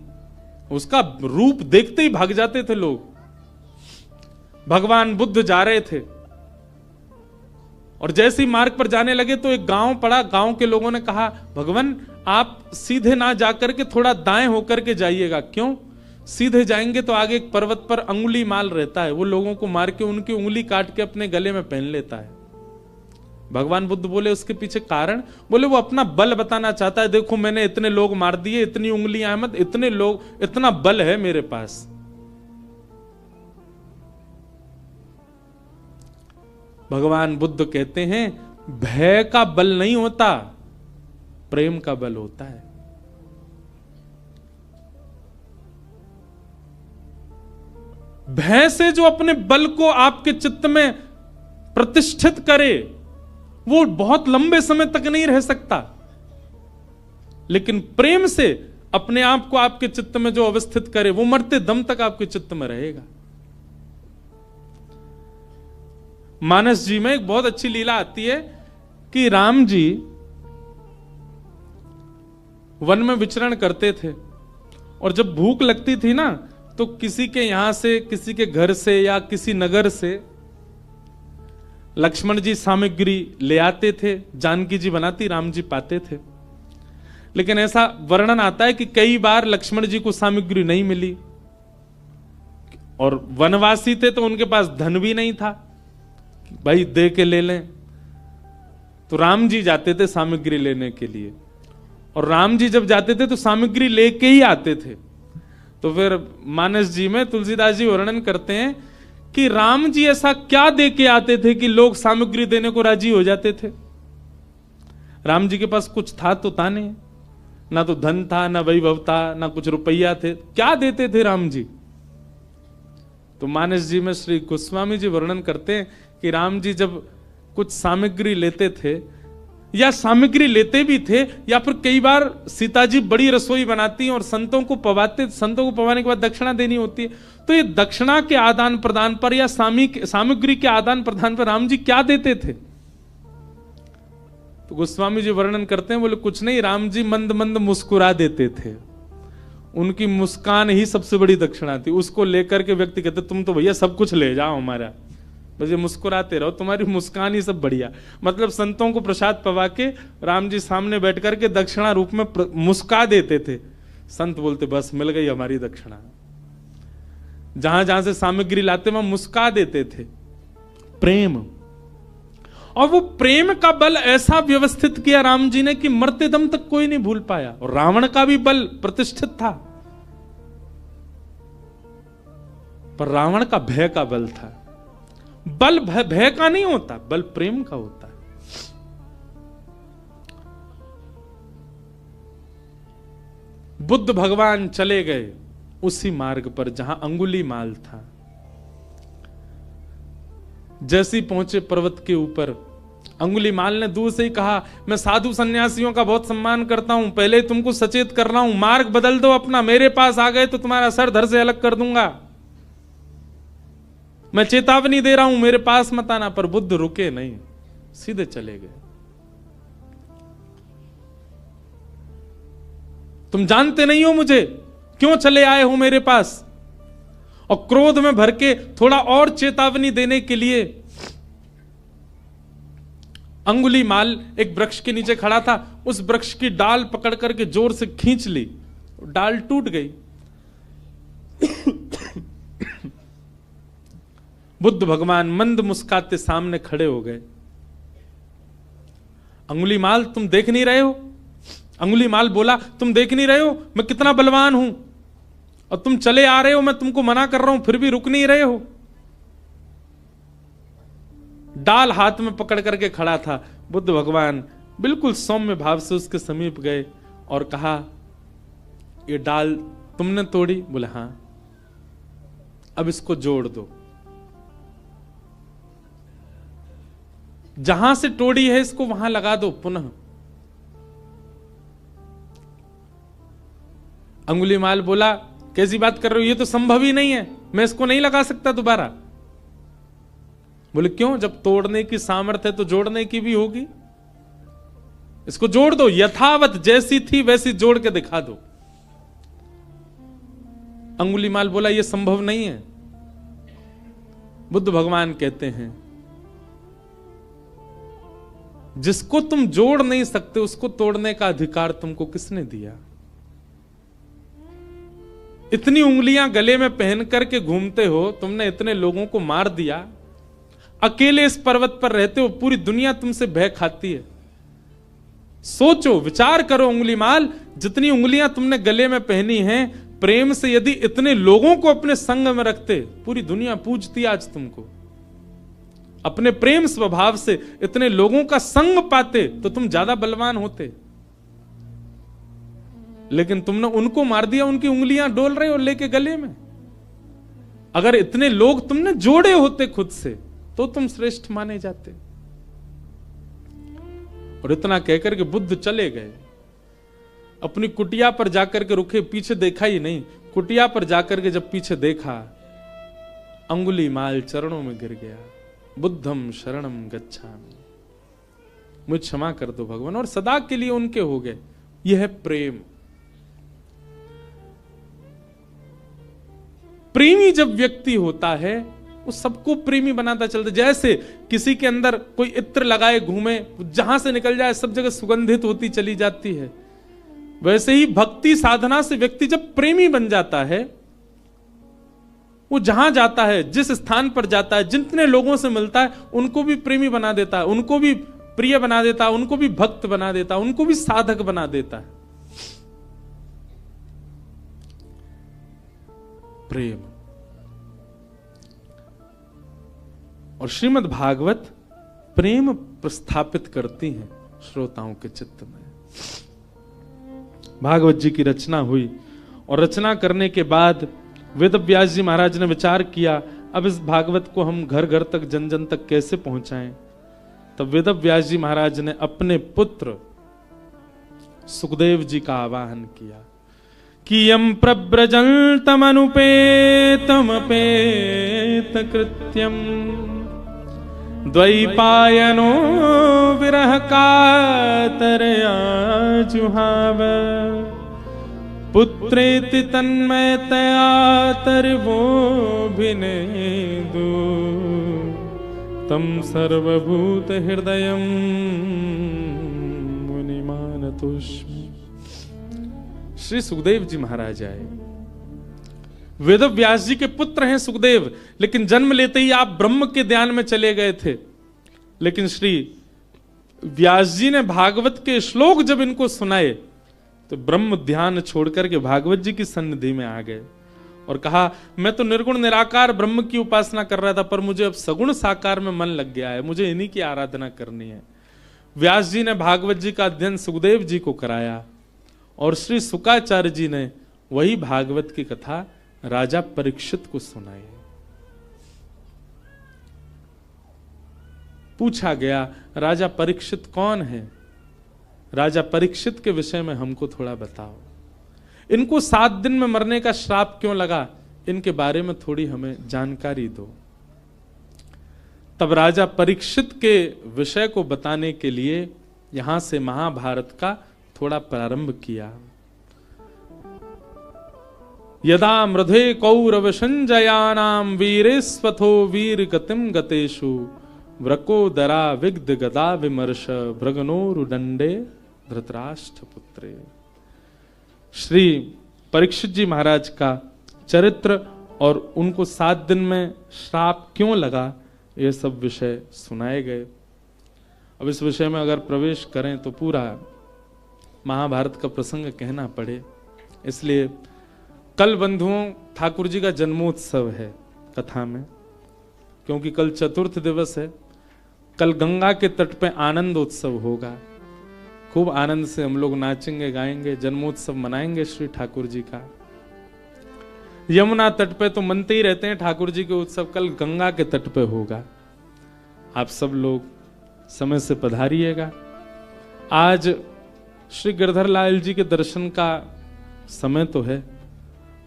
S1: उसका रूप देखते ही भाग जाते थे लोग। भगवान बुद्ध जा रहे थे और जैसे ही मार्ग पर जाने लगे तो एक गांव पड़ा। गांव के लोगों ने कहा, भगवान आप सीधे ना जाकर के थोड़ा दाएं होकर के जाइएगा। क्यों? सीधे जाएंगे तो आगे एक पर्वत पर अंगुलीमाल रहता है, वो लोगों को मार के उनकी उंगली काट के अपने गले में पहन लेता है। भगवान बुद्ध बोले उसके पीछे कारण, बोले वो अपना बल बताना चाहता है, देखो मैंने इतने लोग मार दिए, इतनी उंगलियां मत, इतने लोग, इतना बल है मेरे पास। भगवान बुद्ध कहते हैं भय का बल नहीं होता, प्रेम का बल होता है। भय से जो अपने बल को आपके चित्त में प्रतिष्ठित करे वो बहुत लंबे समय तक नहीं रह सकता, लेकिन प्रेम से अपने आप को आपके चित्त में जो अवस्थित करे वो मरते दम तक आपके चित्त में रहेगा। मानस जी में एक बहुत अच्छी लीला आती है कि राम जी वन में विचरण करते थे और जब भूख लगती थी ना तो किसी के यहां से, किसी के घर से या किसी नगर से लक्ष्मण जी सामग्री ले आते थे, जानकी जी बनाती, राम जी पाते थे। लेकिन ऐसा वर्णन आता है कि कई बार लक्ष्मण जी को सामग्री नहीं मिली, और वनवासी थे तो उनके पास धन भी नहीं था, भाई दे के ले लें। तो राम जी जाते थे सामग्री लेने के लिए, और राम जी जब जाते थे तो सामग्री लेके ही आते थे। तो फिर मानस जी में तुलसीदास जी वर्णन करते हैं कि राम जी ऐसा क्या दे के आते थे कि लोग सामग्री देने को राजी हो जाते थे। राम जी के पास कुछ था तो था नहीं, ना तो धन था, ना वैभव था, ना कुछ रुपया थे, क्या देते थे राम जी। तो मानस जी में श्री गोस्वामी जी वर्णन करते हैं कि राम जी जब कुछ सामग्री लेते थे, या सामग्री लेते भी थे, या फिर कई बार सीता जी बड़ी रसोई बनाती और संतों को पवाते, संतों को पवाने के बाद दक्षिणा देनी होती है, तो ये दक्षिणा के आदान प्रदान पर या सामग्री के आदान प्रदान पर राम जी क्या देते थे। तो गोस्वामी जी वर्णन करते हैं, बोले कुछ नहीं, राम जी मंद मंद मुस्कुरा देते थे, उनकी मुस्कान ही सबसे बड़ी दक्षिणा थी। उसको लेकर के व्यक्ति कहते तुम तो भैया सब कुछ ले जाओ हमारा, बस ये मुस्कुराते रहो, तुम्हारी मुस्कान ही सब बढ़िया। मतलब संतों को प्रसाद पवा के राम जी सामने बैठ करके दक्षिणा रूप में मुस्का देते थे। संत बोलते बस मिल गई हमारी दक्षिणा। जहां जहां से सामग्री लाते वहां मुस्का देते थे। प्रेम, और वो प्रेम का बल ऐसा व्यवस्थित किया राम जी ने कि मरते दम तक कोई नहीं भूल पाया। और रावण का भी बल प्रतिष्ठित था, पर रावण का भय का बल था। बल भय का नहीं होता, बल प्रेम का होता है। बुद्ध भगवान चले गए उसी मार्ग पर जहां अंगुलीमाल था। जैसे ही पहुंचे पर्वत के ऊपर, अंगुलीमाल ने दूर से ही कहा मैं साधु सन्यासियों का बहुत सम्मान करता हूं, पहले तुमको सचेत कर रहा हूं, मार्ग बदल दो अपना, मेरे पास आ गए तो तुम्हारा सर धड़ से अलग कर दूंगा, मैं चेतावनी दे रहा हूं, मेरे पास मत आना। पर बुद्ध रुके नहीं, सीधे चले गए। तुम जानते नहीं हो मुझे, क्यों चले आए हो मेरे पास। और क्रोध में भर के थोड़ा और चेतावनी देने के लिए अंगुलीमाल एक वृक्ष के नीचे खड़ा था, उस वृक्ष की डाल पकड़ करके जोर से खींच ली, डाल टूट गई। बुद्ध भगवान मंद मुस्काते सामने खड़े हो गए। अंगुलीमाल तुम देख नहीं रहे हो। अंगुलीमाल बोला तुम देख नहीं रहे हो मैं कितना बलवान हूं, और तुम चले आ रहे हो, मैं तुमको मना कर रहा हूं फिर भी रुक नहीं रहे हो। डाल हाथ में पकड़ करके खड़ा था। बुद्ध भगवान बिल्कुल सौम्य भाव से उसके समीप गए और कहा ये डाल तुमने तोड़ी? बोले हां। अब इसको जोड़ दो, जहां से तोड़ी है इसको वहां लगा दो पुनः। अंगुलीमाल बोला कैसी बात कर रहे हो, ये तो संभव ही नहीं है, मैं इसको नहीं लगा सकता दोबारा। बोले क्यों, जब तोड़ने की सामर्थ्य है तो जोड़ने की भी होगी, इसको जोड़ दो, यथावत जैसी थी वैसी जोड़ के दिखा दो। अंगुलीमाल बोला यह संभव नहीं है। बुद्ध भगवान कहते हैं जिसको तुम जोड़ नहीं सकते उसको तोड़ने का अधिकार तुमको किसने दिया? इतनी उंगलियां गले में पहन करके घूमते हो, तुमने इतने लोगों को मार दिया, अकेले इस पर्वत पर रहते हो, पूरी दुनिया तुमसे भय खाती है। सोचो, विचार करो अंगुलीमाल, जितनी उंगलियां तुमने गले में पहनी हैं, प्रेम से यदि इतने लोगों को अपने संग में रखते, पूरी दुनिया पूजती आज तुमको। अपने प्रेम स्वभाव से इतने लोगों का संग पाते तो तुम ज्यादा बलवान होते, लेकिन तुमने उनको मार दिया, उनकी उंगलियां डोल रहे हो लेके गले में। अगर इतने लोग तुमने जोड़े होते खुद से तो तुम श्रेष्ठ माने जाते। और इतना कहकर के बुद्ध चले गए। अपनी कुटिया पर जाकर के रुके, पीछे देखा ही नहीं। कुटिया पर जाकर के जब पीछे देखा, अंगुलीमाल चरणों में गिर गया। बुद्धम शरणम गच्छामि, मुझे क्षमा कर दो भगवान, और सदा के लिए उनके हो गए। यह है प्रेम। प्रेमी जब व्यक्ति होता है वो सबको प्रेमी बनाता चलता। जैसे किसी के अंदर कोई इत्र लगाए घूमे, जहां से निकल जाए सब जगह सुगंधित होती चली जाती है, वैसे ही भक्ति साधना से व्यक्ति जब प्रेमी बन जाता है, वो जहां जाता है, जिस स्थान पर जाता है, जितने लोगों से मिलता है, उनको भी प्रेमी बना देता है, उनको भी प्रिय बना देता है, उनको भी भक्त बना देता है, उनको भी साधक बना देता है। प्रेम। और श्रीमद् भागवत प्रेम प्रस्थापित करती हैं श्रोताओं के चित्त में। भागवत जी की रचना हुई और रचना करने के बाद वेद व्यास जी महाराज ने विचार किया, अब इस भागवत को हम घर घर तक, जन जन तक कैसे पहुंचाएं। तब वेद व्यास जी महाराज ने अपने पुत्र सुखदेव जी का आवाहन किया कि यम प्रव्रजन्तमनुपेतमपेत कृत्यम द्वैपायनो विरह कातरया जुहाव पुत्रेति तन्मयतया तर्वोऽभिनेदु तम सर्वभूत हृदयं मुनिमानतोऽस्मि। श्री सुखदेव जी महाराज आए। वेद व्यास जी के पुत्र हैं सुखदेव, लेकिन जन्म लेते ही आप ब्रह्म के ध्यान में चले गए थे। लेकिन श्री व्यास जी ने भागवत के श्लोक जब इनको सुनाए तो ब्रह्म ध्यान छोड़कर के भागवत जी की सन्निधि में आ गए और कहा, मैं तो निर्गुण निराकार ब्रह्म की उपासना कर रहा था, पर मुझे अब सगुण साकार में मन लग गया है, मुझे इन्हीं की आराधना करनी है। व्यास जी ने भागवत जी का अध्ययन सुखदेव जी को कराया और श्री शुकाचार्य जी ने वही भागवत की कथा राजा परीक्षित को सुनाई। पूछा गया, राजा परीक्षित कौन है? राजा परीक्षित के विषय में हमको थोड़ा बताओ। इनको 7 दिन में मरने का श्राप क्यों लगा, इनके बारे में थोड़ी हमें जानकारी दो। तब राजा परीक्षित के विषय को बताने के लिए यहां से महाभारत का थोड़ा प्रारंभ किया। यदा मृधे कौरव संजयानाम वीरेस्वथो वीर गतिम गतेषु व्रकोदरा विग्ध गदा विमर्श भृगनोरुदंडे धृतराष्ट्र पुत्रे। श्री परीक्षित जी महाराज का चरित्र और उनको 7 दिन में श्राप क्यों लगा, ये सब विषय सुनाए गए। अब इस विषय में अगर प्रवेश करें तो पूरा महाभारत का प्रसंग कहना पड़े, इसलिए कल बंधुओं ठाकुर जी का जन्मोत्सव है कथा में, क्योंकि कल चतुर्थ दिवस है। कल गंगा के तट पे आनंद उत्सव होगा, खूब आनंद से हम लोग नाचेंगे गाएंगे, जन्मोत्सव मनाएंगे श्री ठाकुर जी का। यमुना तट पे तो मनते ही रहते हैं ठाकुर जी के उत्सव, कल गंगा के तट पे होगा। आप सब लोग समय से पधारिएगा। आज श्री गिरधर लाल जी के दर्शन का समय तो है,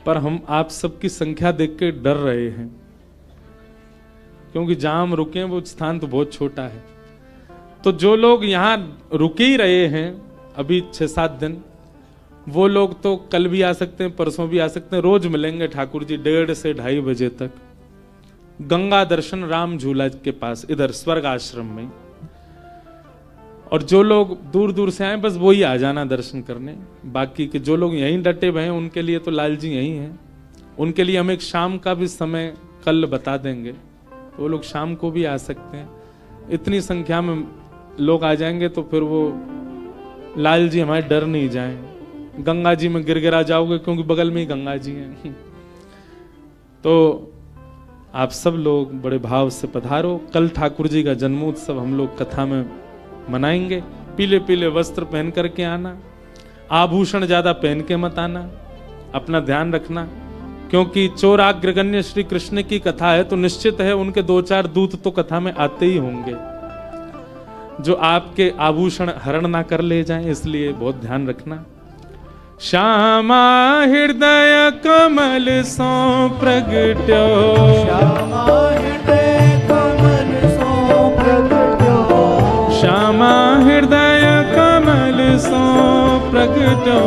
S1: पर हम आप सबकी संख्या देख के डर रहे हैं, क्योंकि जहां हम रुके हैं वो स्थान तो बहुत छोटा है। तो जो लोग यहां रुके ही रहे हैं अभी 6-7 दिन, वो लोग तो कल भी आ सकते हैं, परसों भी आ सकते हैं। रोज मिलेंगे ठाकुर जी 1:30 से 2:30 बजे तक गंगा दर्शन राम झूला के पास, इधर स्वर्ग आश्रम में। और जो लोग दूर दूर से आए बस वही आ जाना दर्शन करने। बाकी के जो लोग यहीं डटे हुए हैं उनके लिए तो लाल जी यहीं हैं, उनके लिए हम एक शाम का भी समय कल बता देंगे, तो वो लोग शाम को भी आ सकते हैं। इतनी संख्या में लोग आ जाएंगे तो फिर वो लाल जी हमारे डर नहीं जाएं, गंगा जी में गिरगिरा जाओगे, क्योंकि बगल में ही गंगा जी हैं। तो आप सब लोग बड़े भाव से पधारो। कल ठाकुर जी का जन्मोत्सव हम लोग कथा में मनाएंगे। पीले पीले वस्त्र पहन करके आना, आभूषण ज्यादा पहन के मत आना, अपना ध्यान रखना, क्योंकि चोराग्रगण्य श्री कृष्ण की कथा है तो निश्चित है उनके 2-4 दूत तो कथा में आते ही होंगे जो आपके आभूषण हरण ना कर ले जाएं, इसलिए बहुत ध्यान रखना। श्यामा हृदय कमल सो प्रगट्यो,
S2: श्यामा हृदय कमल सो प्रगट्यो,
S1: श्यामा हृदय कमल सो प्रगट्यो,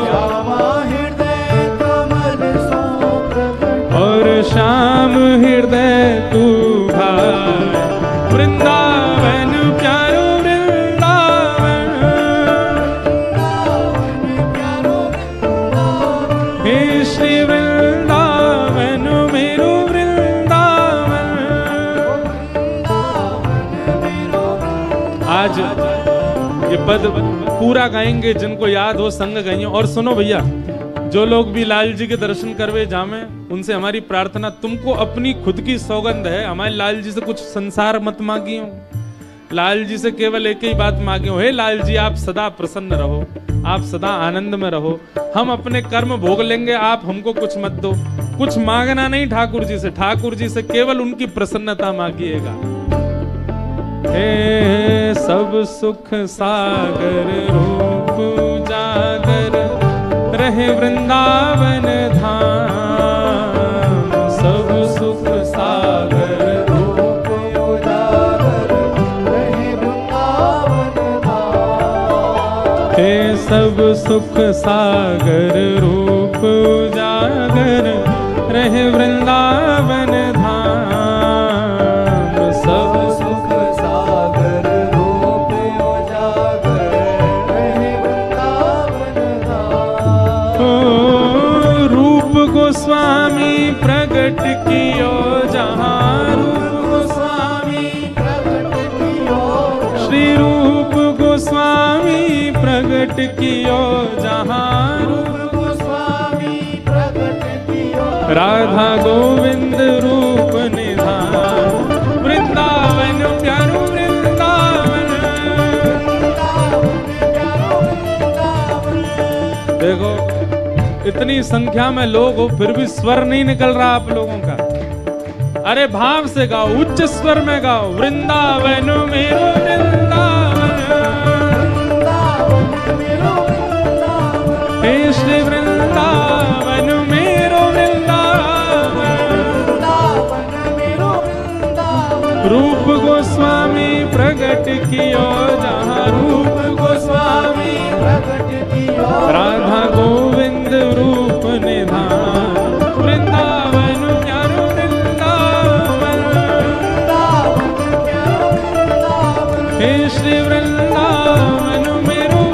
S2: श्यामा हृदय कमल सो प्रगट्यो,
S1: और श्याम हृदय आज ये पद पूरा गाएंगे, जिनको याद हो संग गाइए। और सुनो भैया, जो लोग भी लाल जी के दर्शन करवे जामे, उनसे हमारी प्रार्थना, तुमको अपनी खुद की सौगंध है, हमारे लाल जी से कुछ संसार मत मांगियो, लाल जी से केवल एक ही बात मांगियो, हे लाल जी आप सदा प्रसन्न रहो, आप सदा आनंद में रहो, हम अपने कर्म भोग लेंगे, आप हमको कुछ मत दो। कुछ मांगना नहीं ठाकुर जी से, ठाकुर जी से केवल उनकी प्रसन्नता मांगिएगा। हे सब सुख सागर रूप उजागर रहे वृंदावन धाम, सब सुख सागर
S2: रूप उजागर रहे वृंदावन धाम।
S1: हे सब सुख सागर रूप उजागर रहे वृंदावन धाम, सब
S2: सुख सागर रूप उजागर रहे वृंदावन धाम।
S1: ओ रूप गोस्वामी प्रगट कियो जहाँ, रूप
S2: गोस्वामी प्रगट कियो,
S1: श्री रूप गोस्वामी प्रगट कियो जहाँ,
S2: रूप गोस्वामी प्रगट कियो,
S1: राधा गोविंद रूप निधान, वृंदावन प्यारो वृंदावन। देखो इतनी संख्या में लोग हो, फिर भी स्वर नहीं निकल रहा आप लोगों का। अरे भाव से गाओ, उच्च स्वर में गाओ, वृंदावन मेरो वृंदावन, हे श्री वृंदावन मेरो वृंदावन, रूप गोस्वामी प्रगट कियो जहाँ, रूप गोस्वामी
S2: प्रगट कियो,
S1: राधा गोविंद रूप निधान, वृंदावन प्यारो वृंदावन, हे श्री वृंदावन मेरो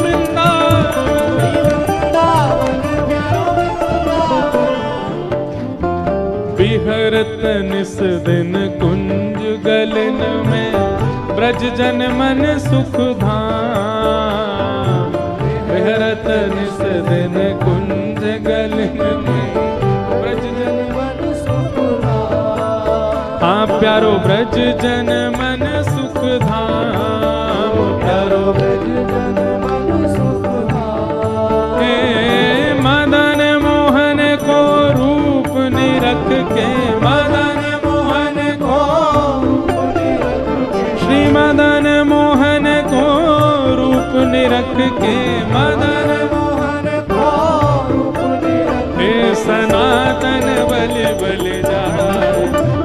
S1: विहरत निस दिन कुंज गलन में, ब्रज जन मन सुख धाम, विहरत निस दिन कुंज गलन में, ब्रज जन
S2: मन सुख धाम।
S1: हाँ प्यारो ब्रज जन मन सुख धाम, प्यारो
S2: ब्रज जन मन सुख धाम।
S1: हे मदन मोहन को रूप निरख के, मदन मोहन को, श्री मदन मोहन को रूप निरख के, मदन
S2: मोहन को रूप निरख,
S1: हे सनातन बलि बलि जाए,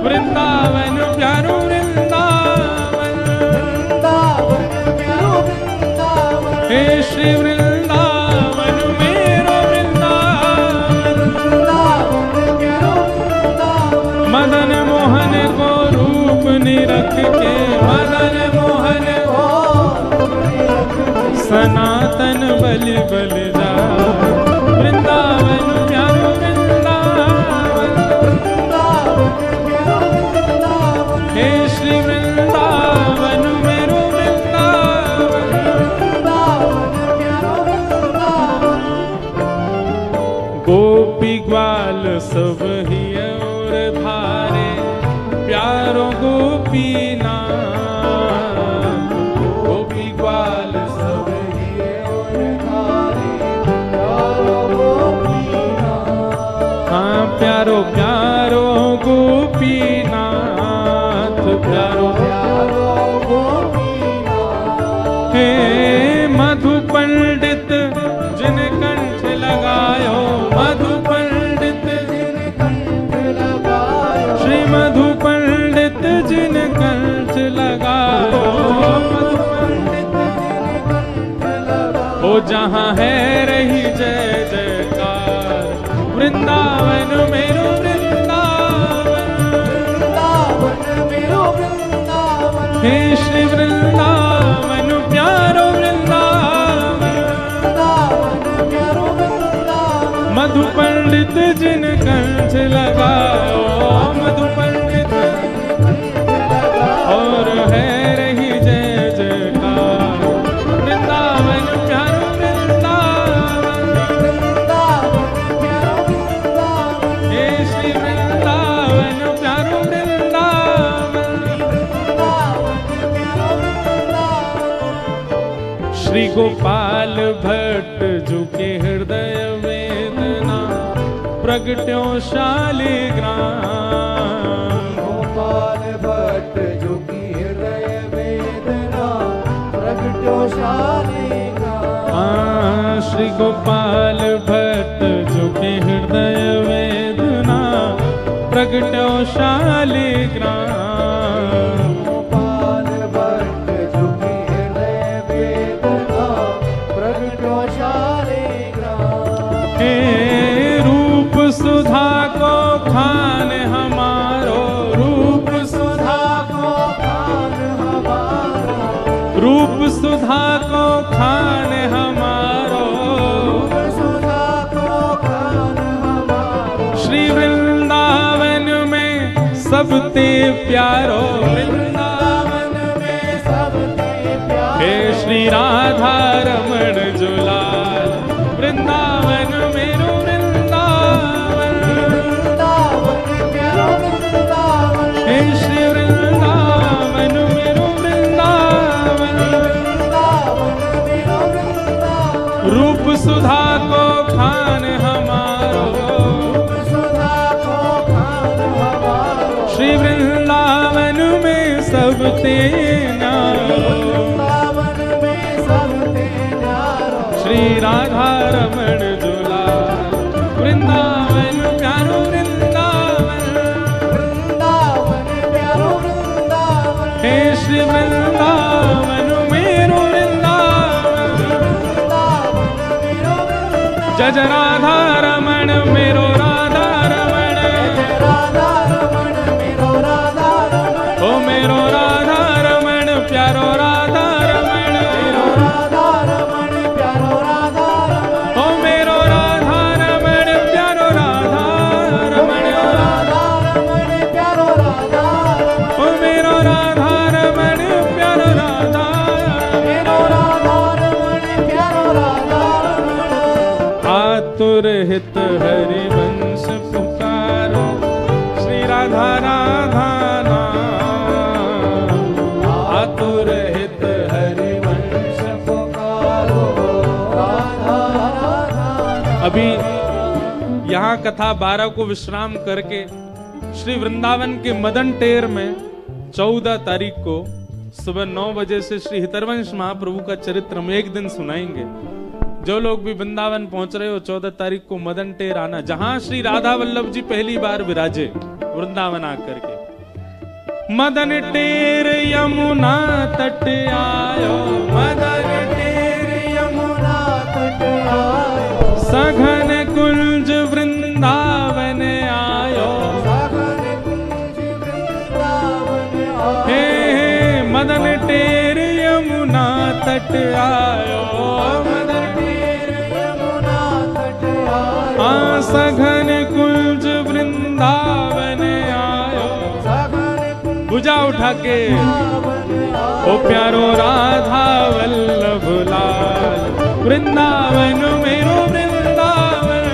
S1: वृंदावन प्यारो वृंदावन,
S2: वृंदावन प्यारो वृंदावन,
S1: हे श्री वृंदावन मेरो वृंदावन,
S2: वृंदावन प्यारो वृंदावन,
S1: मदन मोहन को रूप निरख के, मदन मोहन को सनातन बलि बलि जाए, वृंदावन प्यारो वृंदावन,
S2: वृंदावन प्यारो वृंदावन,
S1: हे श्री वृंदावन मेरो वृंदावन,
S2: वृंदावन प्यारो वृंदावन।
S1: गोपी ग्वाल सब ही और धारे, प्यारो गोपी नाम, गोपी ग्वाल सब
S2: ही और धारे, प्यारो गोपी नाथ।
S1: हाँ प्यारो प्यारो गोपीनाथ, प्यारो
S2: प्यारो गोपी नाथ।
S1: हे मधु पंडित जिन कंठ लगायो, मधु पंडित
S2: जिन कंठ लगायो,
S1: श्री मधु पंडित जिन कंठ लगायो, मधु पंडित
S2: जिन कंठ लगायो,
S1: ओ जहाँ है रही जय जयकार, वृंदावन मेरो वृंदावन,
S2: वृंदावन मेरो वृंदावन,
S1: हे श्री वृंदावन प्यारो वृंदावन,
S2: वृंदावन प्यारो वृंदावन,
S1: मधु पंडित जिन कंठ लगाओ, मधु पंडित और है रही जय जयकार, श्री गोपाल भट्ट जो के हृदय वेदना प्रगट्यो शालिग्राम।
S2: गोपाल भट्ट जो की हृदय वेदना प्रगट्यो शालिग्राम।
S1: श्री गोपाल भट्ट जो के हृदय वेदना प्रगट्यो शालिग्राम।
S2: गोपाल भट्ट जो की हृदय वेदना प्रगट्यो शालिग्राम।
S1: हे रूप सुधा को खान हमारो, रूप सुधा को खान हमारो, रूप सुधा को खान हमारो,
S2: रूप सुधा को खान हमारो।
S1: श्री वृंदावन में सबते प्यारो,
S2: वृंदावन में सबते प्यारो।
S1: हे श्री राधा रमण जुलाल वृंदावन मेरो वृंदावन।
S2: वृंदावन प्यारो वृंदावन।
S1: हे श्री वृंदावन मेरो वृंदावन।
S2: वृंदावन मेरो वृंदावन।
S1: रूप सुधा को खान हमारो,
S2: रूप सुधा को खान हमारो।
S1: श्री वृंदावन में सबते न्यारो।
S2: वृंदावन में सबते न्यारो।
S1: श्री राधा रमण जुलाल वृंदावन प्यारो वृंदावन।
S2: वृंदावन प्यारो वृंदावन।
S1: हे श्री वृंदावन मेरो वृंदावन।
S2: वृंदावन मेरो वृंदावन।
S1: जय जय राधा रमण मेरो राधा रमण।
S2: जय राधा रमण मेरो राधा रमण।
S1: ओ मेरो राधा रमण प्यारो राधा रमण।
S2: मेरो राधा रमण प्यारो राधा रमण।
S1: ओ मेरो राधा रमण प्यारो राधा रमण।
S2: राधा रमण प्यारो राधा रमण।
S1: ओ मेरो राधा रमण प्यारो राधा।
S2: मेरो राधा रमण प्यारो राधा रमण।
S1: आतुर हित हरि वंश पुकारो श्री राधा राधा नाम। आतुर हित हरि वंश
S2: पुकारो राधा राधा।
S1: अभी यहाँ कथा 12 को विश्राम करके श्री वृंदावन के मदन टेर में 14 तारीख को सुबह 9 बजे से श्री हितरवंश महाप्रभु का चरित्र हम एक दिन सुनाएंगे। जो लोग भी वृंदावन पहुंच रहे हो 14 तारीख को मदन टेर आना, जहां श्री राधा वल्लभ जी पहली बार विराजे वृंदावन आकर के। मदन टेर यमुना तट आयो, मदन टेर
S2: यमुना तट आयो।
S1: सघन कुंज वृंदावन आयो।
S2: सघन कुंज वृंदावन आयो।
S1: हे मदन टेर यमुना तट आयो। मदन
S2: टेर यमुना तट आयो।
S1: सघन कुंज वृंदावन आयो।
S2: सघन कुंज
S1: भुजा उठा के
S2: वृंदावन आयो।
S1: ओ प्यारो राधा वल्लभ लाल वृंदावन मेरो वृंदावन।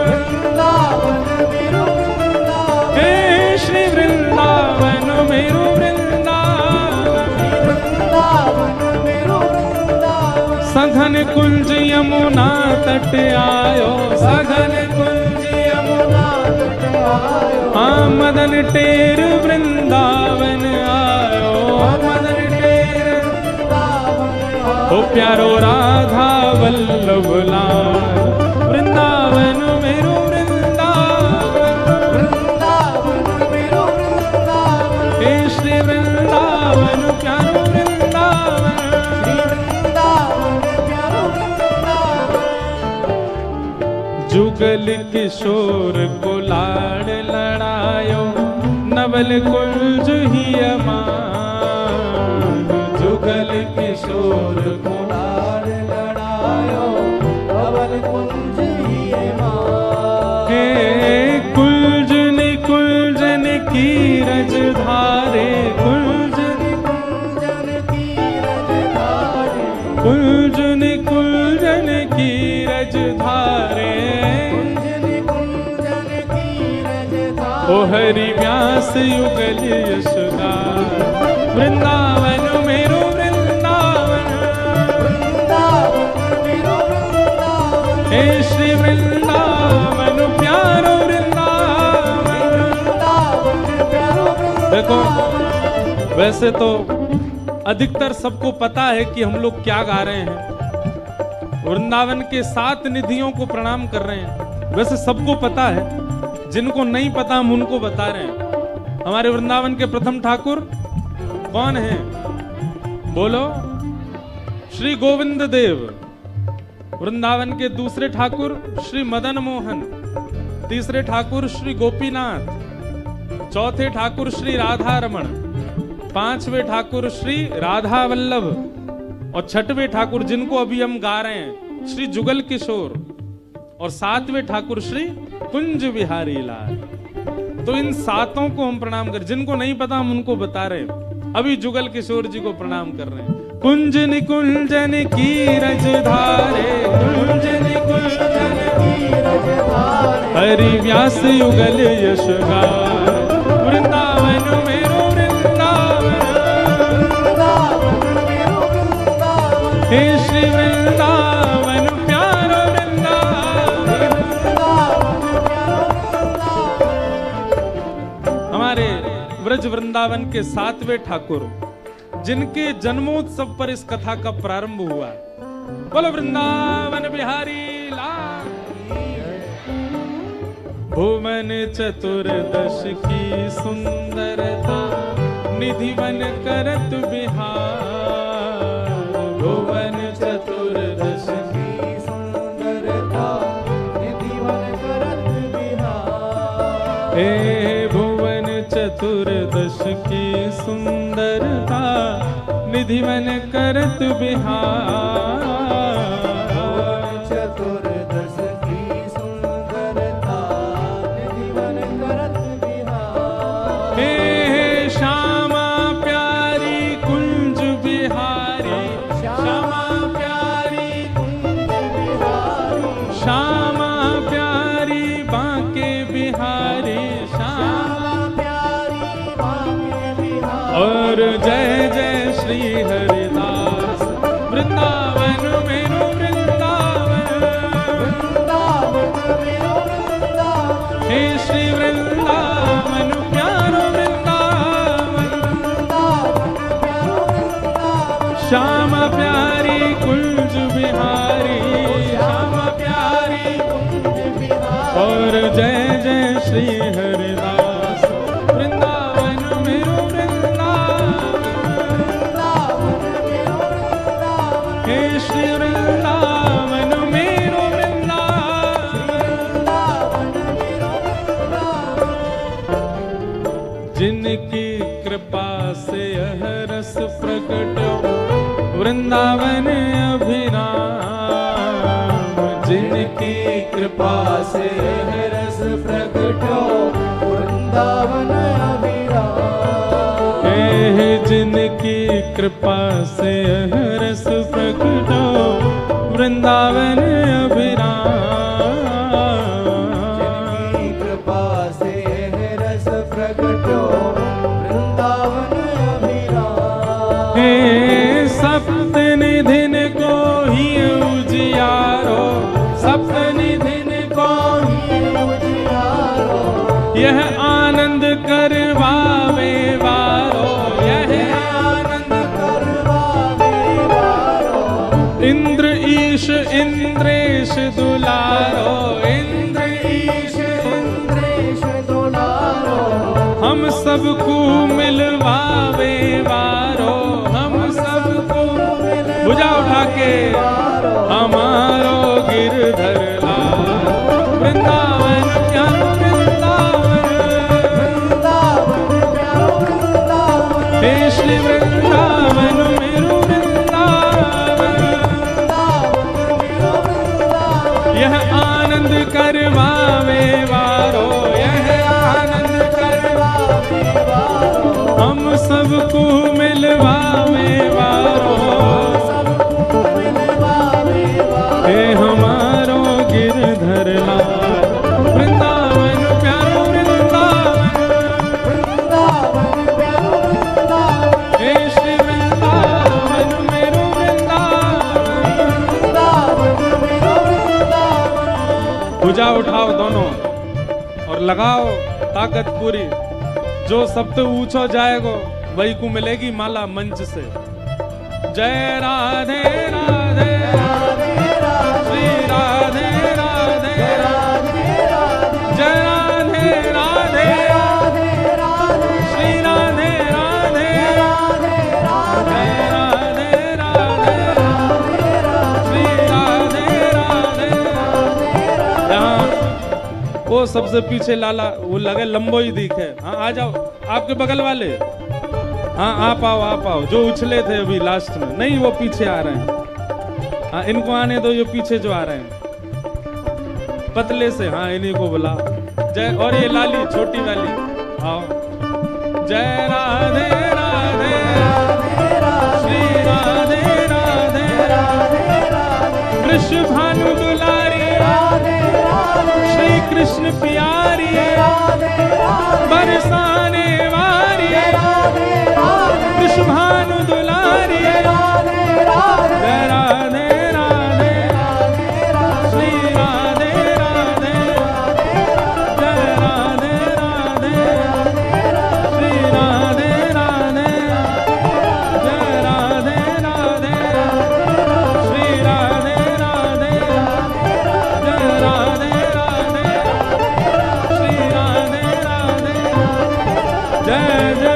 S2: वृंदावन मेरो वृंदावन।
S1: हे श्री वृंदावन मेरो वृंदावन।
S2: वृंदावन मेरो वृंदावन।
S1: सघन कुंज यमुना तट आयो। सघन कुंज
S2: यमुना तट आयो।
S1: मदन टेर वृंदावन आयो। मदन टेर
S2: वृंदावन आयो।
S1: ओ प्यारो राधा वल्लभ लाल वृंदावन मेरो वृंदावन।
S2: वृंदावन मेरो वृंदावन।
S1: हे श्री वृंदावन प्यारो वृंदावन।
S2: श्री वृंदावन प्यारो वृंदावन।
S1: जुगल किशोर को लाड़ लड़ायो नवल कुंज ही अमान। जुगल किशोर को
S2: लाड़ लड़ायो नवल कुंज ही अमान।
S1: हे कुंजन कुंजन की रज धारे। कुंजन
S2: कुंजन की रज धारे।
S1: कुंजन कुंजन की रज धारे।
S2: कुंजन की रज धारे।
S1: ओ हरि व्यास युगल यशोदा वृंदावन मेरो वृंदावन।
S2: वृंदावन
S1: हे श्री वृंदावन प्यारो वृंदावन। देखो वैसे तो अधिकतर सबको पता है कि हम लोग क्या गा रहे हैं, वृंदावन के 7 निधियों को प्रणाम कर रहे हैं, वैसे सबको पता है। जिनको नहीं पता हम उनको बता रहे हैं। हमारे वृंदावन के प्रथम ठाकुर कौन हैं? बोलो, श्री गोविंद देव। वृंदावन के दूसरे ठाकुर श्री मदन मोहन, तीसरे ठाकुर श्री गोपीनाथ, चौथे ठाकुर श्री राधा रमण, पांचवें ठाकुर श्री राधा वल्लभ और छठवें ठाकुर जिनको अभी हम गा रहे हैं श्री जुगल किशोर और 7वें ठाकुर श्री कुंज बिहारी लाल। तो इन 7 को हम प्रणाम कर, जिनको नहीं पता हम उनको बता रहे हैं। अभी जुगल किशोर जी को प्रणाम कर रहे हैं। कुंज निकुंजन की रजधारे, कुंज निकुंजन की रजधारे, हरि व्यास युगल यश गाए, वृंदावन मेरो वृंदावन, हे श्री वृंदावन प्यारो वृंदावन। हमारे ब्रज वृंदावन के 7वें ठाकुर जिनके जन्मोत्सव पर इस कथा का प्रारंभ हुआ, बोलो वृंदावन बिहारी लाल। भुवन चतुर्दश की सुंदरता, निधिवन करत बिहार, भुवन चतुर्दश की सुंदरता, निधिवन करत बिहार, हे भुवन चतुर्दश की सुंदरता, निधिवन करत बिहार, चतुर्दश की सुंदरता, निधिवन करत बिहार, हे श्यामा प्यारी कुंज बिहारी, श्यामा प्यारी कुंज बिहारी, श्यामा प्यारी बांके बिहारी, श्यामा प्यारी बांके बिहारी, और जय जय श्री हरिदास, वृंदावन मेरो वृंदावन, वृंदावन मेरो वृंदावन, हे श्री वृंदावन प्यारो वृंदावन, श्यामा प्यारी कुंज बिहारी, श्यामा प्यारी कुंज बिहारी, और जय जय श्री हरिदास, वृंदावन मेरो हे श्री वृंदावन मेरो वृंदावन। जिनकी कृपा से यह रस प्रकट वृंदावन अभिराम, जिनकी कृपा से यह रस प्रकट वृंदावन अभिराम, हे जिनकी कृपा से यह रस प्रकट वृंदावन अभिराम, जिनकी कृपा से यह रस प्रकट वृंदावन अभिराम, हे सप्तनिधिन को ही उजियारो, सप्तनिधिन को ही उजियारो, यह आनंद करवावे वारो, यह आनंद करवावे वारो, इंद्र ईश इंद्रेश दुलारो, इंद्र ईश इंद्रेश दुलारो, हम सबको मिलवावे वारो, हम सबको भुजा उठा के हमारो गिरधर लाल, वृंदावन प्यारो वृंदावन, वृंदावन प्यारो वृंदावन, हे श्री वृंदावन मेरो वृंदावन, यह आनंद करवावे वारो, यह आनंद करवावे वारो, हम सबको मिलवावे वारो, हे हमारो गिरधर लाल, वृंदावन प्यारो वृंदावन, वृंदावन प्यारो वृंदावन, हे श्री वृंदावन मेरो वृंदावन, वृंदावन मेरो वृंदावन, लगाओ ताकत पूरी, जो सबसे ऊंचो जाएगो वही को मिलेगी माला मंच से। जय राधे राधे श्री राधे राधे जय राधे राधे श्री राधे राधे जय राधे राधे श्री राधे राधे। यहाँ वो सबसे पीछे लाला वो लगे लंबो ही दिखे। हाँ आ जाओ आपके बगल वाले, हाँ आप आओ जो उछले थे अभी लास्ट में, नहीं वो पीछे आ रहे हैं। हाँ इनको आने दो, ये पीछे जो आ रहे हैं पतले से, हाँ इन्हीं को बुला। जय, और ये लाली छोटी वाली आओ। जय राधे राधे श्री राधे राधे कृष्ण भानु दुलारी श्री कृष्ण प्यारी बरसाने वारी कृष्ण भानु दुलारी जय राधे राधे श्री राधे राधे जय राधे राधे श्री राधे राधे जय राधे राधे श्री राधे राधे जय राधे राधे श्री राधे राधे जय जय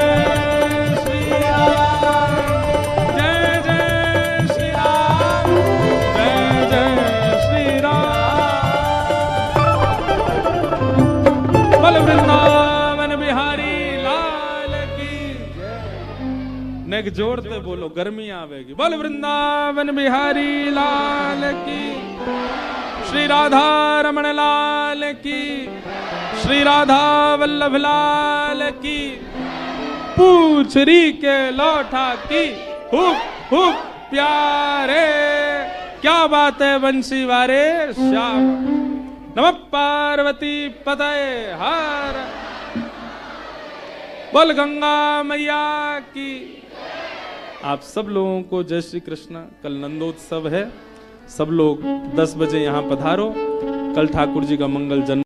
S1: वृंदावन बिहारी लाल की। नेक जोड़ते बोलो गर्मी आवेगी। बोल वृंदावन बिहारी लाल की। श्री राधा रमण लाल की। श्री राधा वल्लभ लाल की। पूछरी के लौठा की हुप हुप प्यारे। क्या बात है बंसी वारे श्याम। नमः पार्वती पतये हर। बोल गंगा मैया की। आप सब लोगों को जय श्री कृष्ण। कल नंदोत्सव है, सब लोग 10 बजे यहाँ पधारो। कल ठाकुर जी का मंगल जन्म